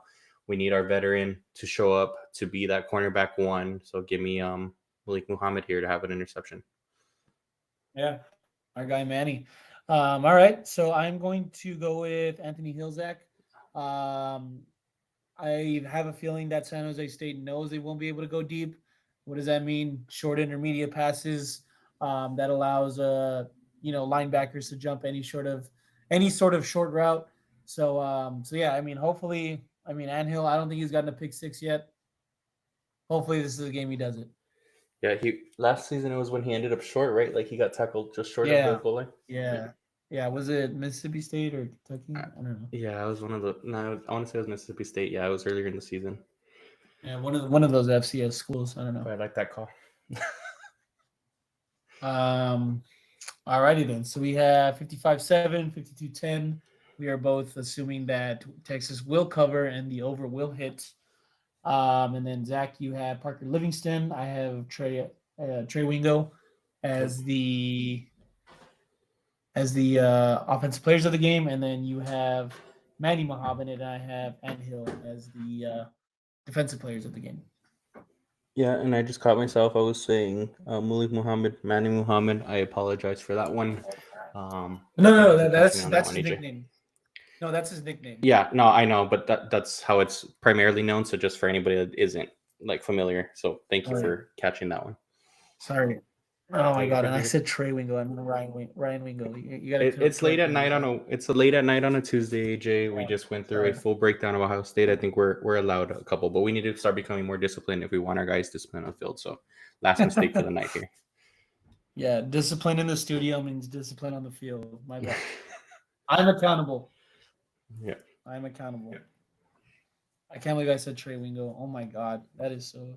We need our veteran to show up to be that cornerback one. So give me Malik Muhammad here to have an interception. Yeah, our guy Manny. All right, so I'm going to go with Anthony Hilzak. I have a feeling that San Jose State knows they won't be able to go deep. What does that mean? Short intermediate passes that allows linebackers to jump any sort of short route. So yeah, I mean, hopefully, I mean, Anhill, I don't think he's gotten a pick six yet. Hopefully, this is the game he does it. Yeah, he last season it was when he ended up short, right? Like he got tackled just short of the Yeah, goal line. yeah, yeah. Was it Mississippi State or Kentucky? Uh, I don't know. Yeah, I was one of the. No, I want to say it was Mississippi State. Yeah, it was earlier in the season. Yeah, one of those FCS schools. I don't know. But I like that call. Alrighty then. So we have 55-7, 52-10. We are both assuming that Texas will cover and the over will hit. And then Zach, you have Parker Livingston. I have Trey Wingo as the offensive players of the game, and then you have Manny Muhammad and I have Anthill as the defensive players of the game. Yeah, and I just caught myself. I was saying Malik Muhammad, Manny Muhammad. I apologize for that one. No, That's that's his nickname. No, that's his nickname. Yeah, no, I know, but that's how it's primarily known. So just for anybody that isn't like familiar, so thank you for catching that one. Sorry. Oh my god! And I said Trey Wingo. I mean Ryan Wingo. You got It's late at night on a Tuesday, AJ. We just went through a full breakdown of Ohio State. I think we're allowed a couple, but we need to start becoming more disciplined if we want our guys disciplined on the field. So last mistake for the night here. Yeah, discipline in the studio means discipline on the field. My bad. I'm accountable. Yeah. I'm accountable. Yeah. I can't believe I said Trey Wingo. Oh my god, that is so.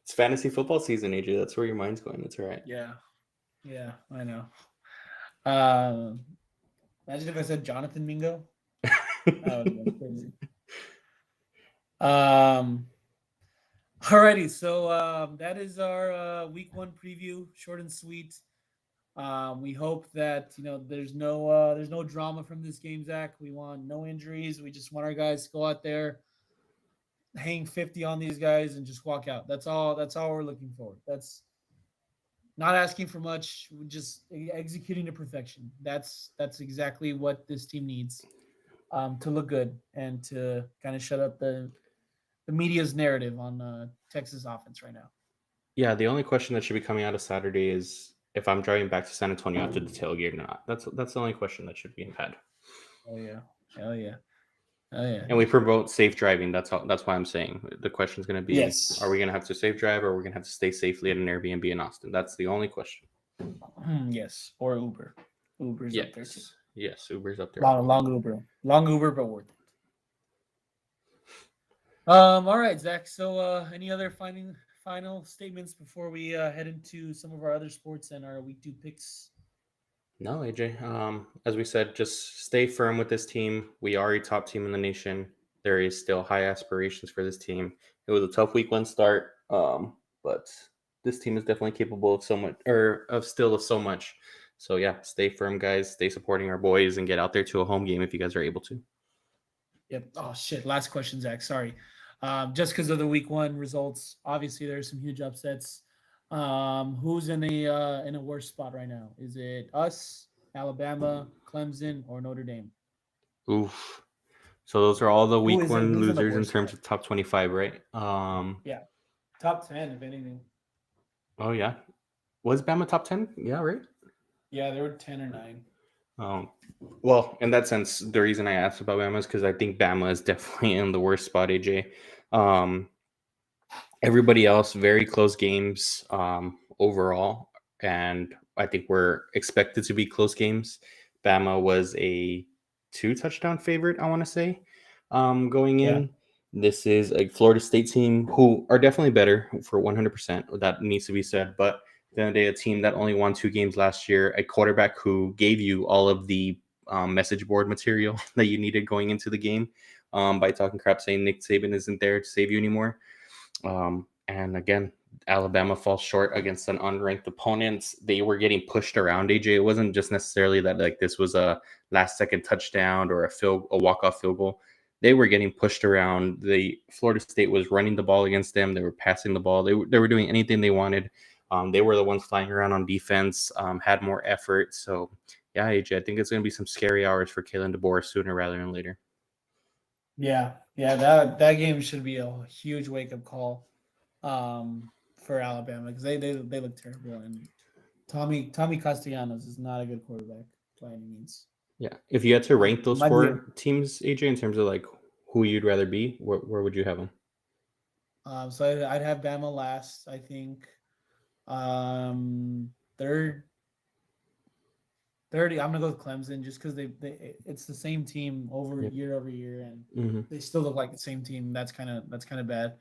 It's fantasy football season, AJ. That's where your mind's going. That's all right. Yeah, I know. Imagine if I said Jonathan Mingo. That would have been crazy. Alrighty, so that is our week one preview, short and sweet. We hope that there's no drama from this game, Zach. We want no injuries. We just want our guys to go out there, hang 50 on these guys, and just walk out. That's all. That's all we're looking for. That's not asking for much. We're just executing to perfection. That's exactly what this team needs to look good and to kind of shut up the media's narrative on Texas offense right now. Yeah, the only question that should be coming out of Saturday is if I'm driving back to San Antonio after the tailgate or not. That's the only question that should be had. Oh yeah, hell yeah, oh yeah. And we promote safe driving. That's all. That's why I'm saying the question is going to be: Yes. Are we going to have to safe drive, or are we going to have to stay safely at an Airbnb in Austin? That's the only question. Yes, or Uber. Uber's up there too. Yes, Uber's up there. Long Uber, but worth it. All right, Zach. So, any other final statements before we head into some of our other sports and our week two picks? No, AJ. As we said, just stay firm with this team. We are a top team in the nation. There is still high aspirations for this team. It was a tough week one start, but this team is definitely capable of so much, or of so much. So yeah, stay firm, guys. Stay supporting our boys and get out there to a home game if you guys are able to. Yep. Oh shit. Last question, Zach. Sorry. Just because of the week one results, obviously there's some huge upsets. Who's in a worse spot right now? Is it us, Alabama, Clemson, or Notre Dame? Oof. So those are all the week one who's in the losers in worst terms spot? of top 25, right? Yeah, top 10 if anything. Oh yeah. Was Bama top 10? Yeah, right. Yeah, they were 10 or 9. Well, in that sense, the reason I asked about Bama is because I think Bama is definitely in the worst spot, AJ. Everybody else, very close games overall. And I think we're expected to be close games. Bama was a 2-touchdown favorite, I want to say, going in. Yeah. This is a Florida State team who are definitely better for 100%. That needs to be said. But the other day, a team that only won 2 games last year, a quarterback who gave you all of the message board material that you needed going into the game by talking crap, saying Nick Saban isn't there to save you anymore. And again, Alabama falls short against an unranked opponent. They were getting pushed around, AJ. It wasn't just necessarily that like this was a last second touchdown or a walk-off field goal. They were getting pushed around. The Florida State was running the ball against them. They were passing the ball. They were doing anything they wanted. They were the ones flying around on defense, had more effort. So yeah, AJ, I think it's going to be some scary hours for Kalen DeBoer sooner rather than later. Yeah, that game should be a huge wake up call for Alabama because they look terrible and Tommy Castellanos is not a good quarterback by any means. Yeah, if you had to rank those Might be four teams, AJ, in terms of like who you'd rather be, where would you have them? So I'd have Bama last, I think. Third, I'm gonna go with Clemson just because they it's the same team year over year, and they still look like the same team. That's kind of bad.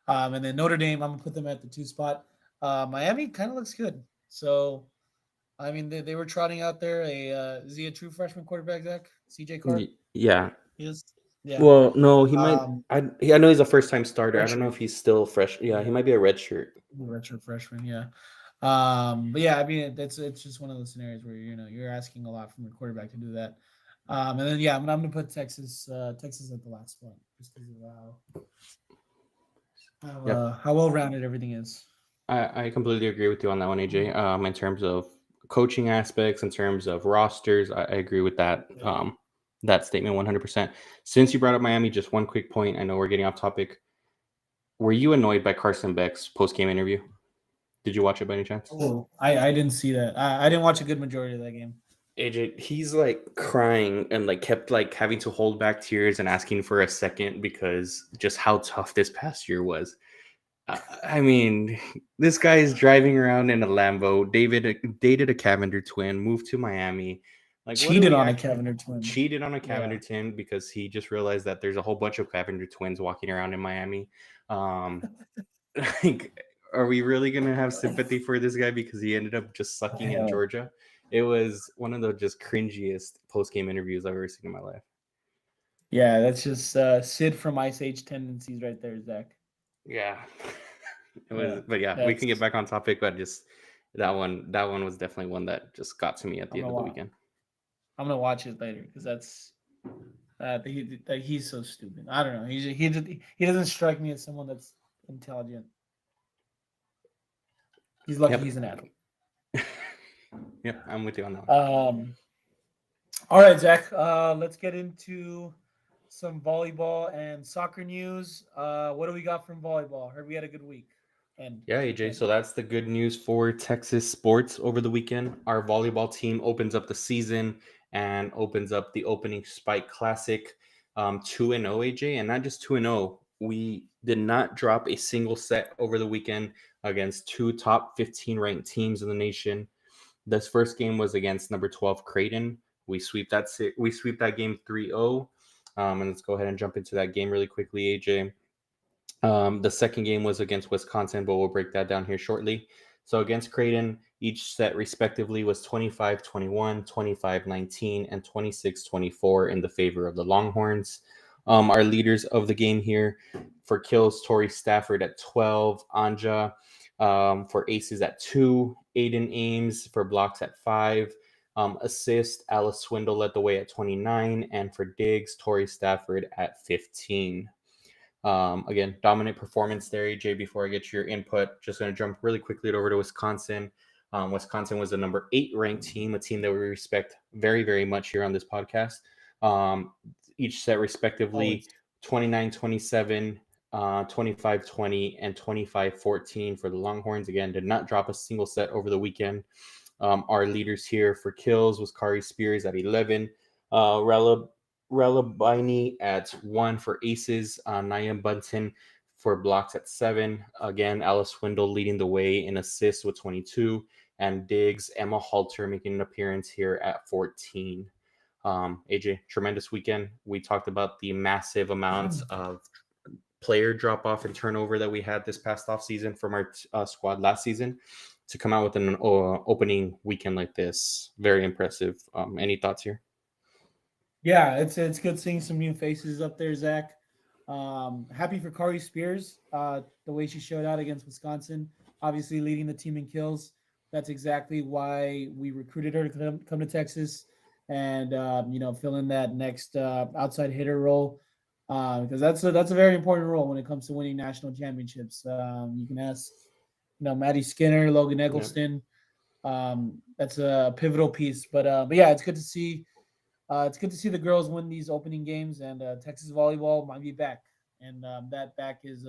And then Notre Dame, I'm gonna put them at the 2 spot. Miami kind of looks good. So, I mean, they were trotting out there is he a true freshman quarterback, Zach? CJ Carr? Yeah. He is. Yeah. Well, no, he might. I know he's a first-time starter. I don't know redshirt. if he's still fresh. Yeah, he might be a redshirt. Redshirt freshman, yeah. But yeah, I mean, it's just one of those scenarios where you're asking a lot from your quarterback to do that. And then yeah, I'm gonna put Texas at the last spot just because of how well rounded everything is. I completely agree with you on that one, AJ. In terms of coaching aspects, in terms of rosters, I agree with that. That statement 100%. Since you brought up Miami, just one quick point. I know we're getting off topic. Were you annoyed by Carson Beck's post-game interview? Did you watch it by any chance? Oh, I didn't see that. I didn't watch a good majority of that game. AJ, he's like crying and like kept like having to hold back tears and asking for a second because just how tough this past year was. I mean, this guy is driving around in a Lambo. Dated a Cavender twin, moved to Miami. Like cheated on a Cavender twin. Cheated on a Cavender twin because he just realized that there's a whole bunch of Cavender twins walking around in Miami. Like, are we really gonna have sympathy for this guy because he ended up just sucking in Georgia? It was one of the just cringiest post-game interviews I've ever seen in my life. Yeah, that's just Sid from Ice Age tendencies right there, Zach. Yeah. It Yeah, was, but yeah, we can get that's back on topic. But just that one was definitely one that just got to me at I'm the end gonna of the watch. weekend. I'm gonna watch it later because that's he's so stupid. I don't know. He doesn't strike me as someone that's intelligent. He's lucky Yep. he's an athlete. Yep, I'm with you on that one. Um, all right, Zach. Let's get into some volleyball and soccer news. What do we got from volleyball? Heard we had a good week and Yeah, AJ. weekend. So that's the good news for Texas sports over the weekend. Our volleyball team opens up the season and opens up the opening Spike Classic 2-0, AJ. And not just 2-0. We did not drop a single set over the weekend against two top 15 ranked teams in the nation. This first game was against number 12 Creighton. We sweep that game 3-0. And let's go ahead and jump into that game really quickly, AJ. The second game was against Wisconsin, but we'll break that down here shortly. So against Creighton, each set respectively was 25-21, 25-19, and 26-24 in the favor of the Longhorns. Our leaders of the game here for kills, Tori Stafford at 12, Anja for aces at 2, Aiden Ames for blocks at 5, assist, Alice Swindle led the way at 29, and for digs, Tori Stafford at 15. Again, dominant performance there, AJ. Before I get your input, just going to jump really quickly over to Wisconsin. Wisconsin was the number 8 ranked team, a team that we respect very, very much here on this podcast. Each set respectively Always. 29-27, 25-20, and 25-14 for the Longhorns. Again, did not drop a single set over the weekend. Our leaders here for kills was Kari Spears at 11, Rella Biney at 1 for aces, Nia Bunton for blocks at 7. Again, Alice Swindle leading the way in assists with 22, and Diggs, Emma Halter making an appearance here at 14. AJ, tremendous weekend. We talked about the massive amounts of player drop off and turnover that we had this past off season from our squad last season. To come out with an opening weekend like this, very impressive. Any thoughts here? Yeah, it's good seeing some new faces up there, Zach. Happy for Kari Spears, the way she showed out against Wisconsin, obviously leading the team in kills. That's exactly why we recruited her to come to Texas and fill in that next outside hitter role because that's a very important role when it comes to winning national championships. You can ask, Maddie Skinner, Logan Yep. Eggleston. That's a pivotal piece, but yeah, it's good to see. It's good to see the girls win these opening games, and Texas volleyball might be back. And that back is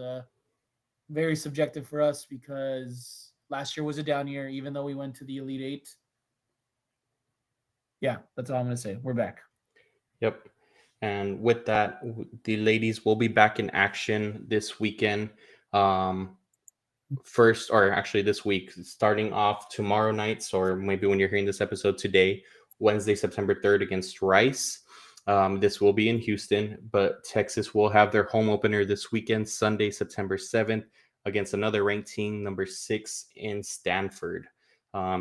very subjective for us because last year was a down year, even though we went to the Elite Eight. Yeah, that's all I'm going to say. We're back. Yep. And with that, the ladies will be back in action this weekend. First, or actually this week, starting off tomorrow nights, or maybe when you're hearing this episode today, Wednesday, September 3rd against Rice. This will be in Houston, but Texas will have their home opener this weekend, Sunday, September 7th, against another ranked team, number 6 in Stanford.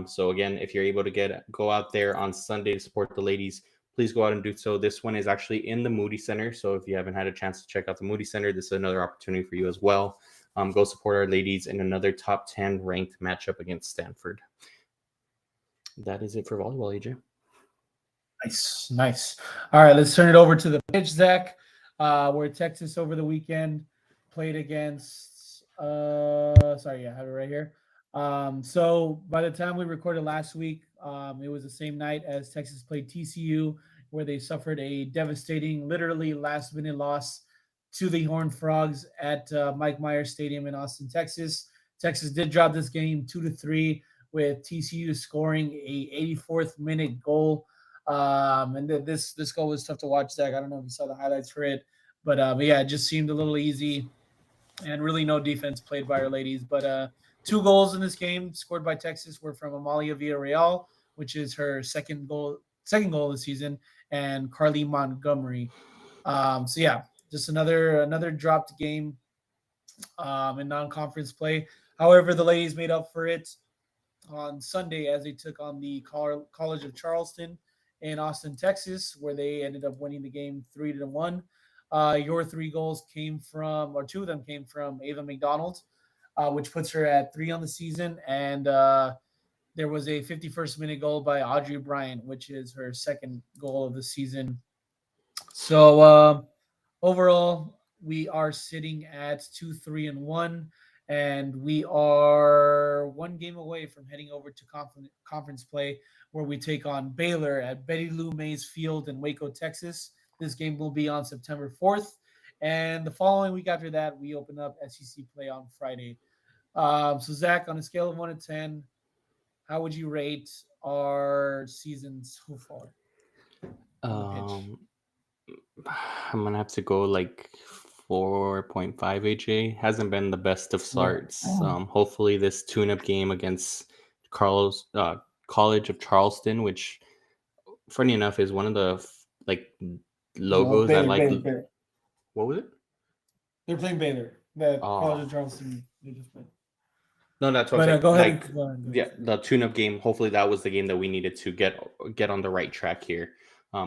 So again, if you're able to go out there on Sunday to support the ladies, please go out and do so. This one is actually in the Moody Center. So if you haven't had a chance to check out the Moody Center, this is another opportunity for you as well. Go support our ladies in another top 10 ranked matchup against Stanford. That is it for volleyball, AJ. Nice, nice. All right, let's turn it over to the pitch, Zach, where Texas over the weekend played against. Sorry, I have it right here. So by the time we recorded last week, it was the same night as Texas played TCU, where they suffered a devastating, literally last-minute loss to the Horned Frogs at Mike Myers Stadium in Austin, Texas. Texas did drop this game 2-3, with TCU scoring a 84th minute goal. And this goal was tough to watch, Zach. I don't know if you saw the highlights for it, but yeah, it just seemed a little easy and really no defense played by our ladies. But 2 goals in this game scored by Texas were from Amalia Villarreal, which is her second goal of the season, and Carly Montgomery. So yeah, just another dropped game in non-conference play. However, the ladies made up for it on Sunday as they took on the College of Charleston in Austin, Texas, where they ended up winning the game 3-1. Your 3 goals came from, or 2 of them came from Ava McDonald. which puts her at 3 on the season. And there was a 51st minute goal by Audrey Bryant, which is her second goal of the season. So overall, we are sitting at 2-3-1, and we are one game away from heading over to conference play, where we take on Baylor at Betty Lou Mays Field in Waco, Texas. This game will be on September 4th, and the following week after that, we open up SEC play on Friday. So Zach, on a scale of 1 to 10, how would you rate our season so far on the pitch? I'm gonna have to go like 4.5. AJ hasn't been the best of starts. Hopefully this tune-up game against College of Charleston, which funny enough is one of the like logos that like Baylor. what was it? They're playing Baylor. The Oh. College of Charleston. They just played. No, that's what I'm But saying. go ahead. Like, Go ahead. yeah, the tune-up game. Hopefully, that was the game that we needed to get on the right track here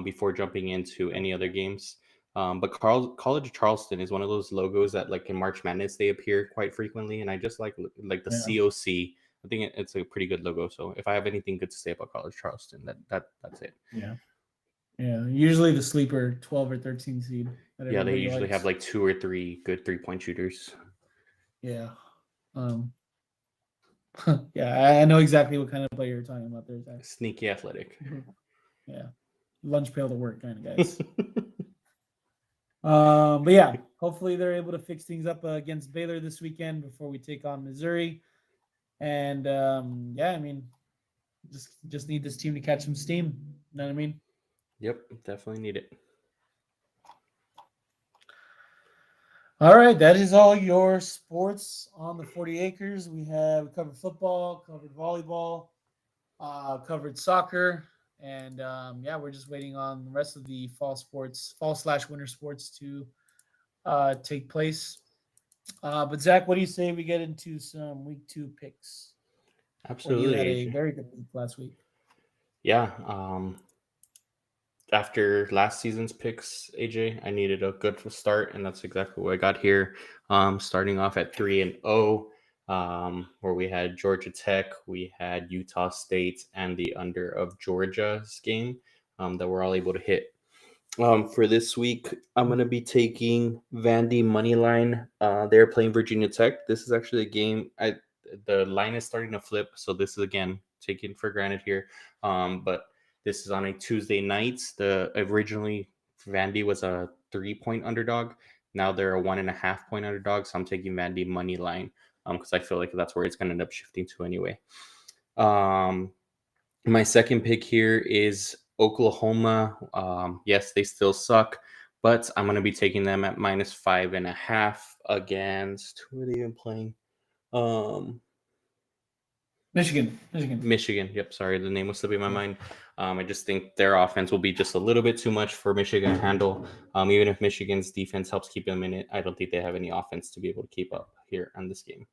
before jumping into any other games. But College of Charleston is one of those logos that, like in March Madness, they appear quite frequently, and I just like the COC. I think it's a pretty good logo. So if I have anything good to say about College of Charleston, that's it. Yeah. Usually the sleeper 12 or 13 seed. Yeah, they usually have like 2 or 3 good 3-point shooters. Yeah. Yeah, I know exactly what kind of player you're talking about there, Zach. Sneaky athletic. Yeah. Lunch pail to work kind of guys. But yeah, hopefully they're able to fix things up against Baylor this weekend before we take on Missouri. And yeah, I mean, just need this team to catch some steam. You know what I mean? Yep, definitely need it. All right, that is all your sports on the 40 acres. We have covered football, covered volleyball, covered soccer, and yeah, we're just waiting on the rest of the fall/winter sports to take place. But Zach, what do you say we get into some week 2 picks? Absolutely. You had a very good week last week. Yeah. After last season's picks, AJ, I needed a good start, and that's exactly what I got here. Starting off at 3-0, where we had Georgia Tech, we had Utah State, and the under of Georgia's game that we're all able to hit. For this week, I'm going to be taking Vandy Moneyline. They're playing Virginia Tech. This is actually a game. The line is starting to flip, so this is, again, taken for granted here. But this is on a Tuesday night. Originally, Vandy was a 3-point underdog. Now they're a 1.5-point underdog. So I'm taking Vandy money line because I feel like that's where it's going to end up shifting to anyway. My second pick here is Oklahoma. Yes, they still suck, but I'm going to be taking them at -5.5 against, who are they even playing? Michigan. Yep. Sorry, the name was slipping my mind. I just think their offense will be just a little bit too much for Michigan to handle. Even if Michigan's defense helps keep them in it, I don't think they have any offense to be able to keep up here on this game.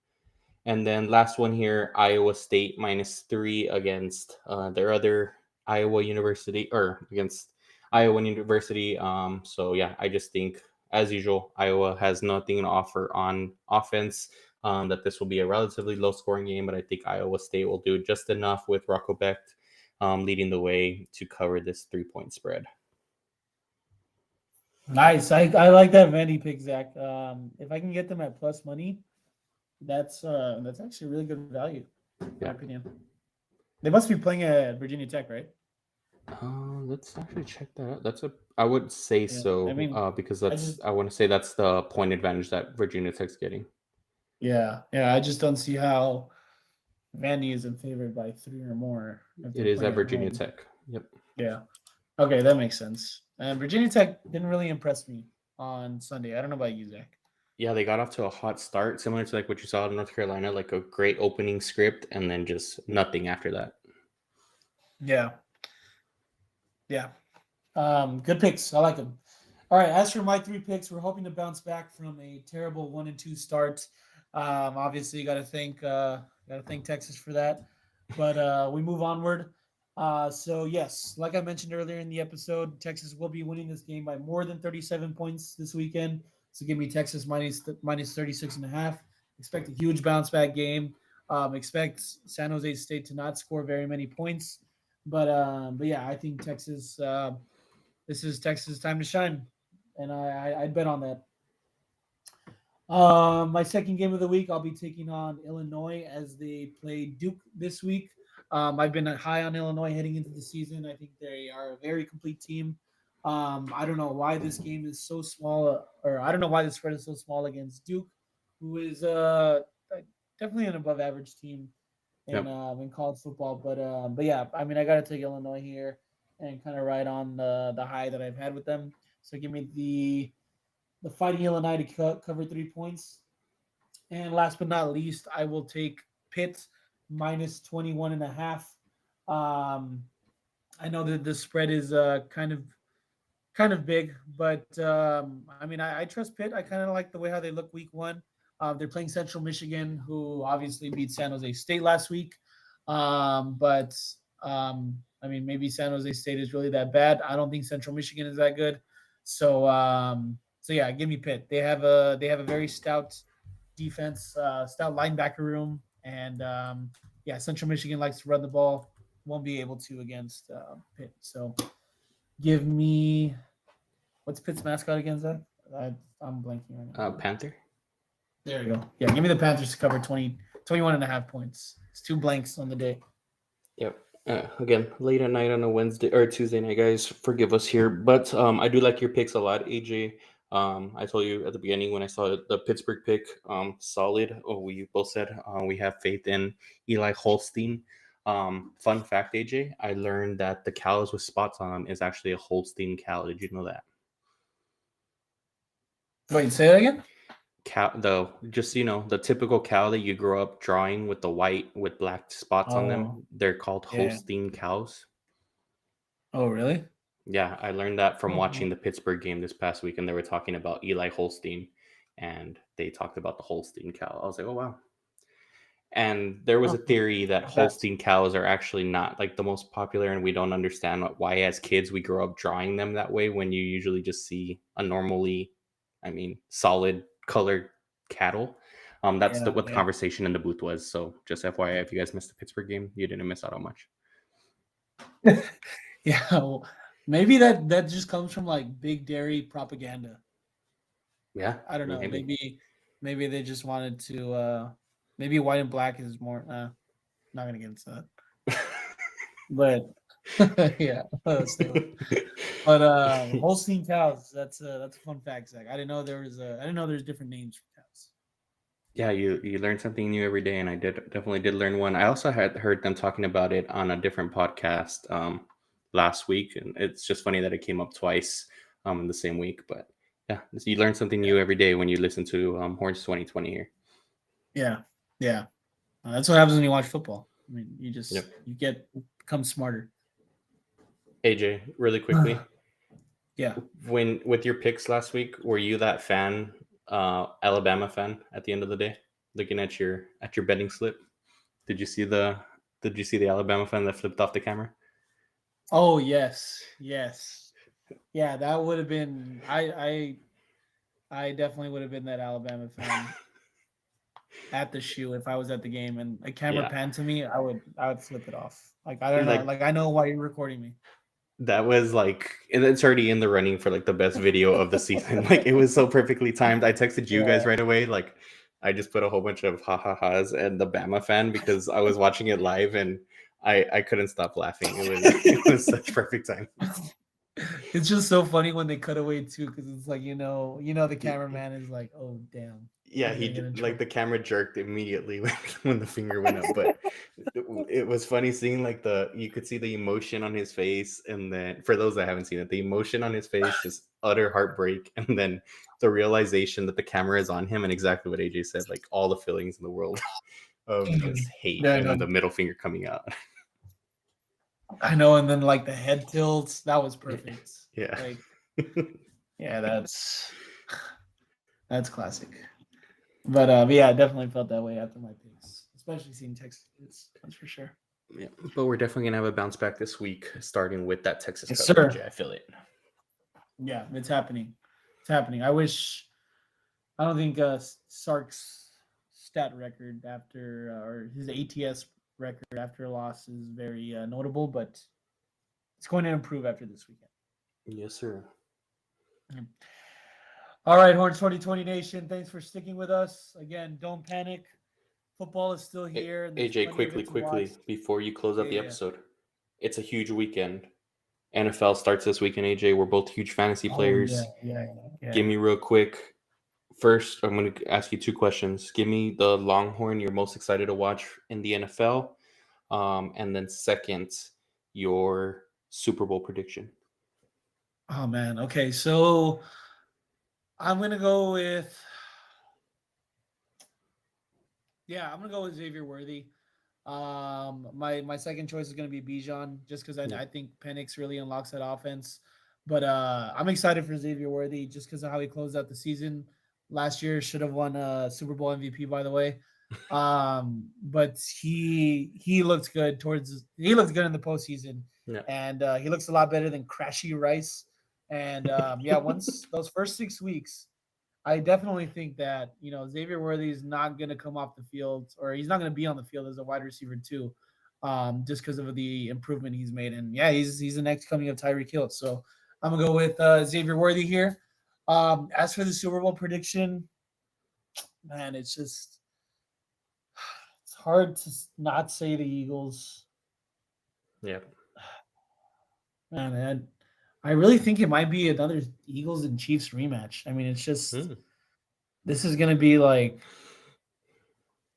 And then last one here, Iowa State -3 against their other Iowa University, or against Iowa University. So yeah, I just think, as usual, Iowa has nothing to offer on offense. That this will be a relatively low-scoring game, but I think Iowa State will do just enough with Rocco Becht leading the way to cover this 3-point spread. Nice. I like that Vandy pick, Zach. If I can get them at plus money, that's actually really good value, in my opinion. They must be playing at Virginia Tech, right? Let's actually check that out. I would say so. I mean, because I want to say that's the point advantage that Virginia Tech's getting. Yeah. I just don't see how Vandy isn't favored by 3 or more. It is at Virginia Tech. Yep. Yeah. Okay, that makes sense. And Virginia Tech didn't really impress me on Sunday. I don't know about you, Zach. Yeah, they got off to a hot start, similar to like what you saw in North Carolina, like a great opening script, and then just nothing after that. Yeah. Good picks. I like them. All right. As for my 3 picks, we're hoping to bounce back from a terrible 1-2 start. Obviously, you got to thank Texas for that. But we move onward. So yes, like I mentioned earlier in the episode, Texas will be winning this game by more than 37 points this weekend. So give me Texas minus 36.5. Expect a huge bounce back game. Expect San Jose State to not score very many points. But yeah, I think Texas. This is Texas' time to shine, and I'd bet on that. My second game of the week, I'll be taking on Illinois as they play Duke this week. I've been high on Illinois heading into the season. I think they are a very complete team. I don't know why this game is so small, or I don't know why the spread is so small against Duke, who is definitely an above average team Yep. in college football. But yeah, I mean I got to take Illinois here and kind of ride on the high that I've had with them. So give me the Fighting Illini to cover 3 points. And last but not least, I will take Pitt minus 21.5. I know that the spread is kind of big, but I mean, I trust Pitt. I kind of like the way how they look week one. They're playing Central Michigan, who obviously beat San Jose State last week. But I mean, maybe San Jose State is really that bad. I don't think Central Michigan is that good. So yeah, give me Pitt. They have a very stout defense, stout linebacker room, and yeah, Central Michigan likes to run the ball. Won't be able to against Pitt. So give me what's Pitt's mascot again, Zach? I'm blanking right now. Panther. There you go. Yeah, give me the Panthers to cover 21.5 points. It's 2 blanks on the day. Yep. Again, late at night on a Wednesday or Tuesday night, guys. Forgive us here, but I do like your picks a lot, AJ. I told you at the beginning when I saw the Pittsburgh pick, solid. Oh, we both said we have faith in Eli Holstein. Fun fact, AJ, I learned that the cows with spots on is actually a Holstein cow. Did you know that? Wait, say that again? Cow, just the typical cow that you grow up drawing with the white with black spots on them. They're called yeah. Holstein cows. Oh, really? Yeah, I learned that from Oh, watching the Pittsburgh game this past week, and they were talking about Eli Holstein, and they talked about the Holstein cow. I was like, oh wow. And there was a theory that Holstein cows are actually not like the most popular, and we don't understand why as kids we grow up drawing them that way when you usually just see a normally, solid colored cattle. That's what the conversation in the booth was. So just FYI, if you guys missed the Pittsburgh game, you didn't miss out on much. Yeah, well, maybe that just comes from like big dairy propaganda. Yeah, I don't know. Maybe they just wanted to. Maybe white and black is more. Not gonna get into that. But yeah, but Holstein cows. That's a fun fact, Zach. I didn't know there's different names for cows. Yeah, you learn something new every day, and I definitely did learn one. I also had heard them talking about it on a different podcast last week, and it's just funny that it came up twice in the same week. But yeah, you learn something new every day when you listen to Horns 2020 here. Yeah, that's what happens when you watch football. I mean, you just you become smarter. AJ, really quickly. Yeah. With your picks last week, were you that fan, Alabama fan at the end of the day, looking at your betting slip? Did you see the Alabama fan that flipped off the camera? Oh yes. Yeah, that would have been I definitely would have been that Alabama fan at the shoe if I was at the game and a camera panned to me, I would flip it off. Like I don't know, like I know why you're recording me. That was like, and it's already in the running for like the best video of the season. Like it was so perfectly timed. I texted you guys right away. Like I just put a whole bunch of ha-ha-has and the Bama fan because I was watching it live and I couldn't stop laughing. It was such perfect time. It's just so funny when they cut away too, because it's like the cameraman is like, oh damn. Yeah, he like the camera jerked immediately when the finger went up, but it was funny seeing like you could see the emotion on his face, and then for those that haven't seen it, the emotion on his face, just utter heartbreak, and then the realization that the camera is on him, and exactly what AJ said, like all the feelings in the world of just hate, and then the middle finger coming out. I know, and then like the head tilts, that was perfect. Yeah, like, yeah, that's classic. But yeah, I definitely felt that way after my picks, especially seeing Texas. That's for sure. Yeah, but we're definitely gonna have a bounce back this week, starting with that Texas yes, coverage. Sir. I feel it. Yeah, it's happening. It's happening. I don't think Sark's stat record after, or his ATS record after a loss is very notable, but it's going to improve after this weekend. Yes, sir. All right, Horns 2020 Nation, thanks for sticking with us. Again, don't panic. Football is still here. And there's AJ, plenty of it to quickly, watch. before you close out the Yeah. episode, it's a huge weekend. NFL starts this weekend, AJ. We're both huge fantasy players. Yeah. Give me real quick. First, I'm going to ask you two questions. Give me the Longhorn you're most excited to watch in the NFL. And then second, your Super Bowl prediction. Oh, man. Okay, so I'm going to go with... Yeah, I'm going to go with Xavier Worthy. My second choice is going to be Bijan, just because I think Penix really unlocks that offense. But I'm excited for Xavier Worthy just because of how he closed out the season last year. Should have won Super Bowl MVP, by the way. But he looked good he looked good in the postseason, and he looks a lot better than Crashy Rice. And once those first 6 weeks, I definitely think that Xavier Worthy is not going to come off the field, or he's not going to be on the field as a wide receiver too, just because of the improvement he's made. And he's the next coming of Tyreek Hill. So I'm gonna go with Xavier Worthy here. As for the Super Bowl prediction, man, it's hard to not say the Eagles. Yeah, man, I really think it might be another Eagles and Chiefs rematch. I mean, it's just this is gonna be like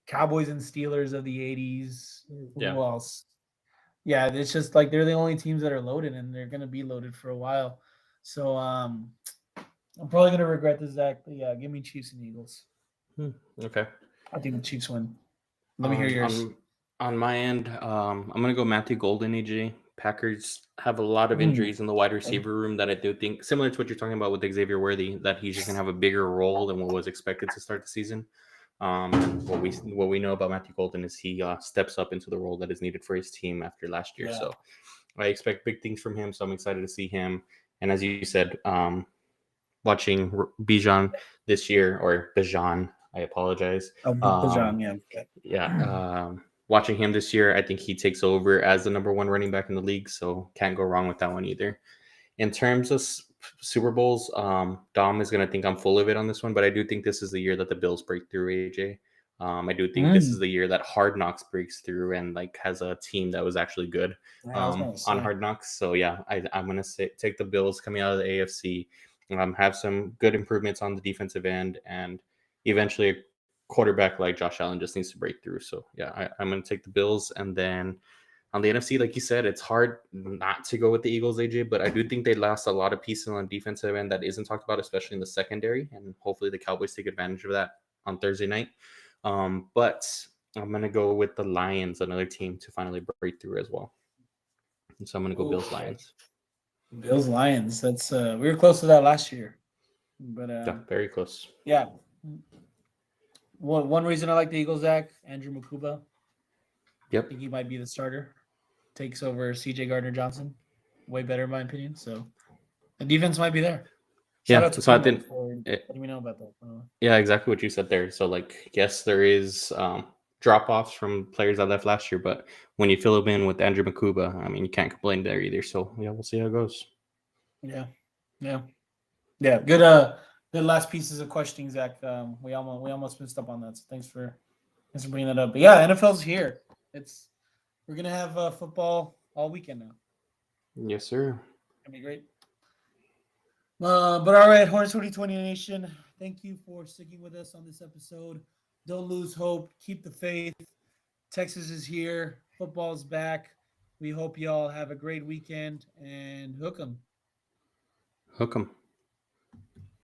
Cowboys and Steelers of the 80s. Yeah. Who else? Yeah, it's just like they're the only teams that are loaded, and they're gonna be loaded for a while. So I'm probably gonna regret this, Zach. But yeah, give me Chiefs and Eagles. Okay. I think the Chiefs win. Let me hear yours. On my end, I'm gonna go Matthew Golden, AJ. Packers have a lot of injuries in the wide receiver room that I do think, similar to what you're talking about with Xavier Worthy, that he's just gonna have a bigger role than what was expected to start the season. What we know about Matthew Golden is he steps up into the role that is needed for his team after last year. Yeah. So I expect big things from him. So I'm excited to see him. And as you said, watching Bijan this year, or Bijan, I apologize. Bijan, Watching him this year, I think he takes over as the number one running back in the league. So can't go wrong with that one either. In terms of Super Bowls, Dom is going to think I'm full of it on this one, but I do think this is the year that the Bills break through, AJ. I do think this is the year that Hard Knocks breaks through and has a team that was actually good on Hard Knocks. So I'm going to take the Bills coming out of the AFC, have some good improvements on the defensive end, and eventually a quarterback like Josh Allen just needs to break through. So I'm going to take the Bills. And then on the NFC, like you said, it's hard not to go with the Eagles, AJ, but I do think they lost a lot of pieces on the defensive end that isn't talked about, especially in the secondary, and hopefully the Cowboys take advantage of that on Thursday night. But I'm going to go with the Lions, another team to finally break through as well. And so I'm going to go Bills-Lions. Bills-Lions. That's we were close to that last year. But very close. Yeah. One reason I like the Eagles, Zach, Andrew Mukuba. Yep. I think he might be the starter. Takes over CJ Gardner-Johnson. Way better in my opinion. So the defense might be there. Shout out to so I think letting me know about that. Yeah, exactly what you said there. So yes, there is drop-offs from players that left last year, but when you fill them in with Andrew Mukuba, I mean, you can't complain there either. So we'll see how it goes. Yeah. Good last pieces of questioning, Zach. We almost missed up on that. So thanks for bringing that up. But yeah, NFL's here. We're gonna have football all weekend now. Yes, sir. That'd be great. But all right, Horns 2020 Nation, thank you for sticking with us on this episode. Don't lose hope. Keep the faith. Texas is here. Football's back. We hope y'all have a great weekend, and hook 'em. Hook 'em.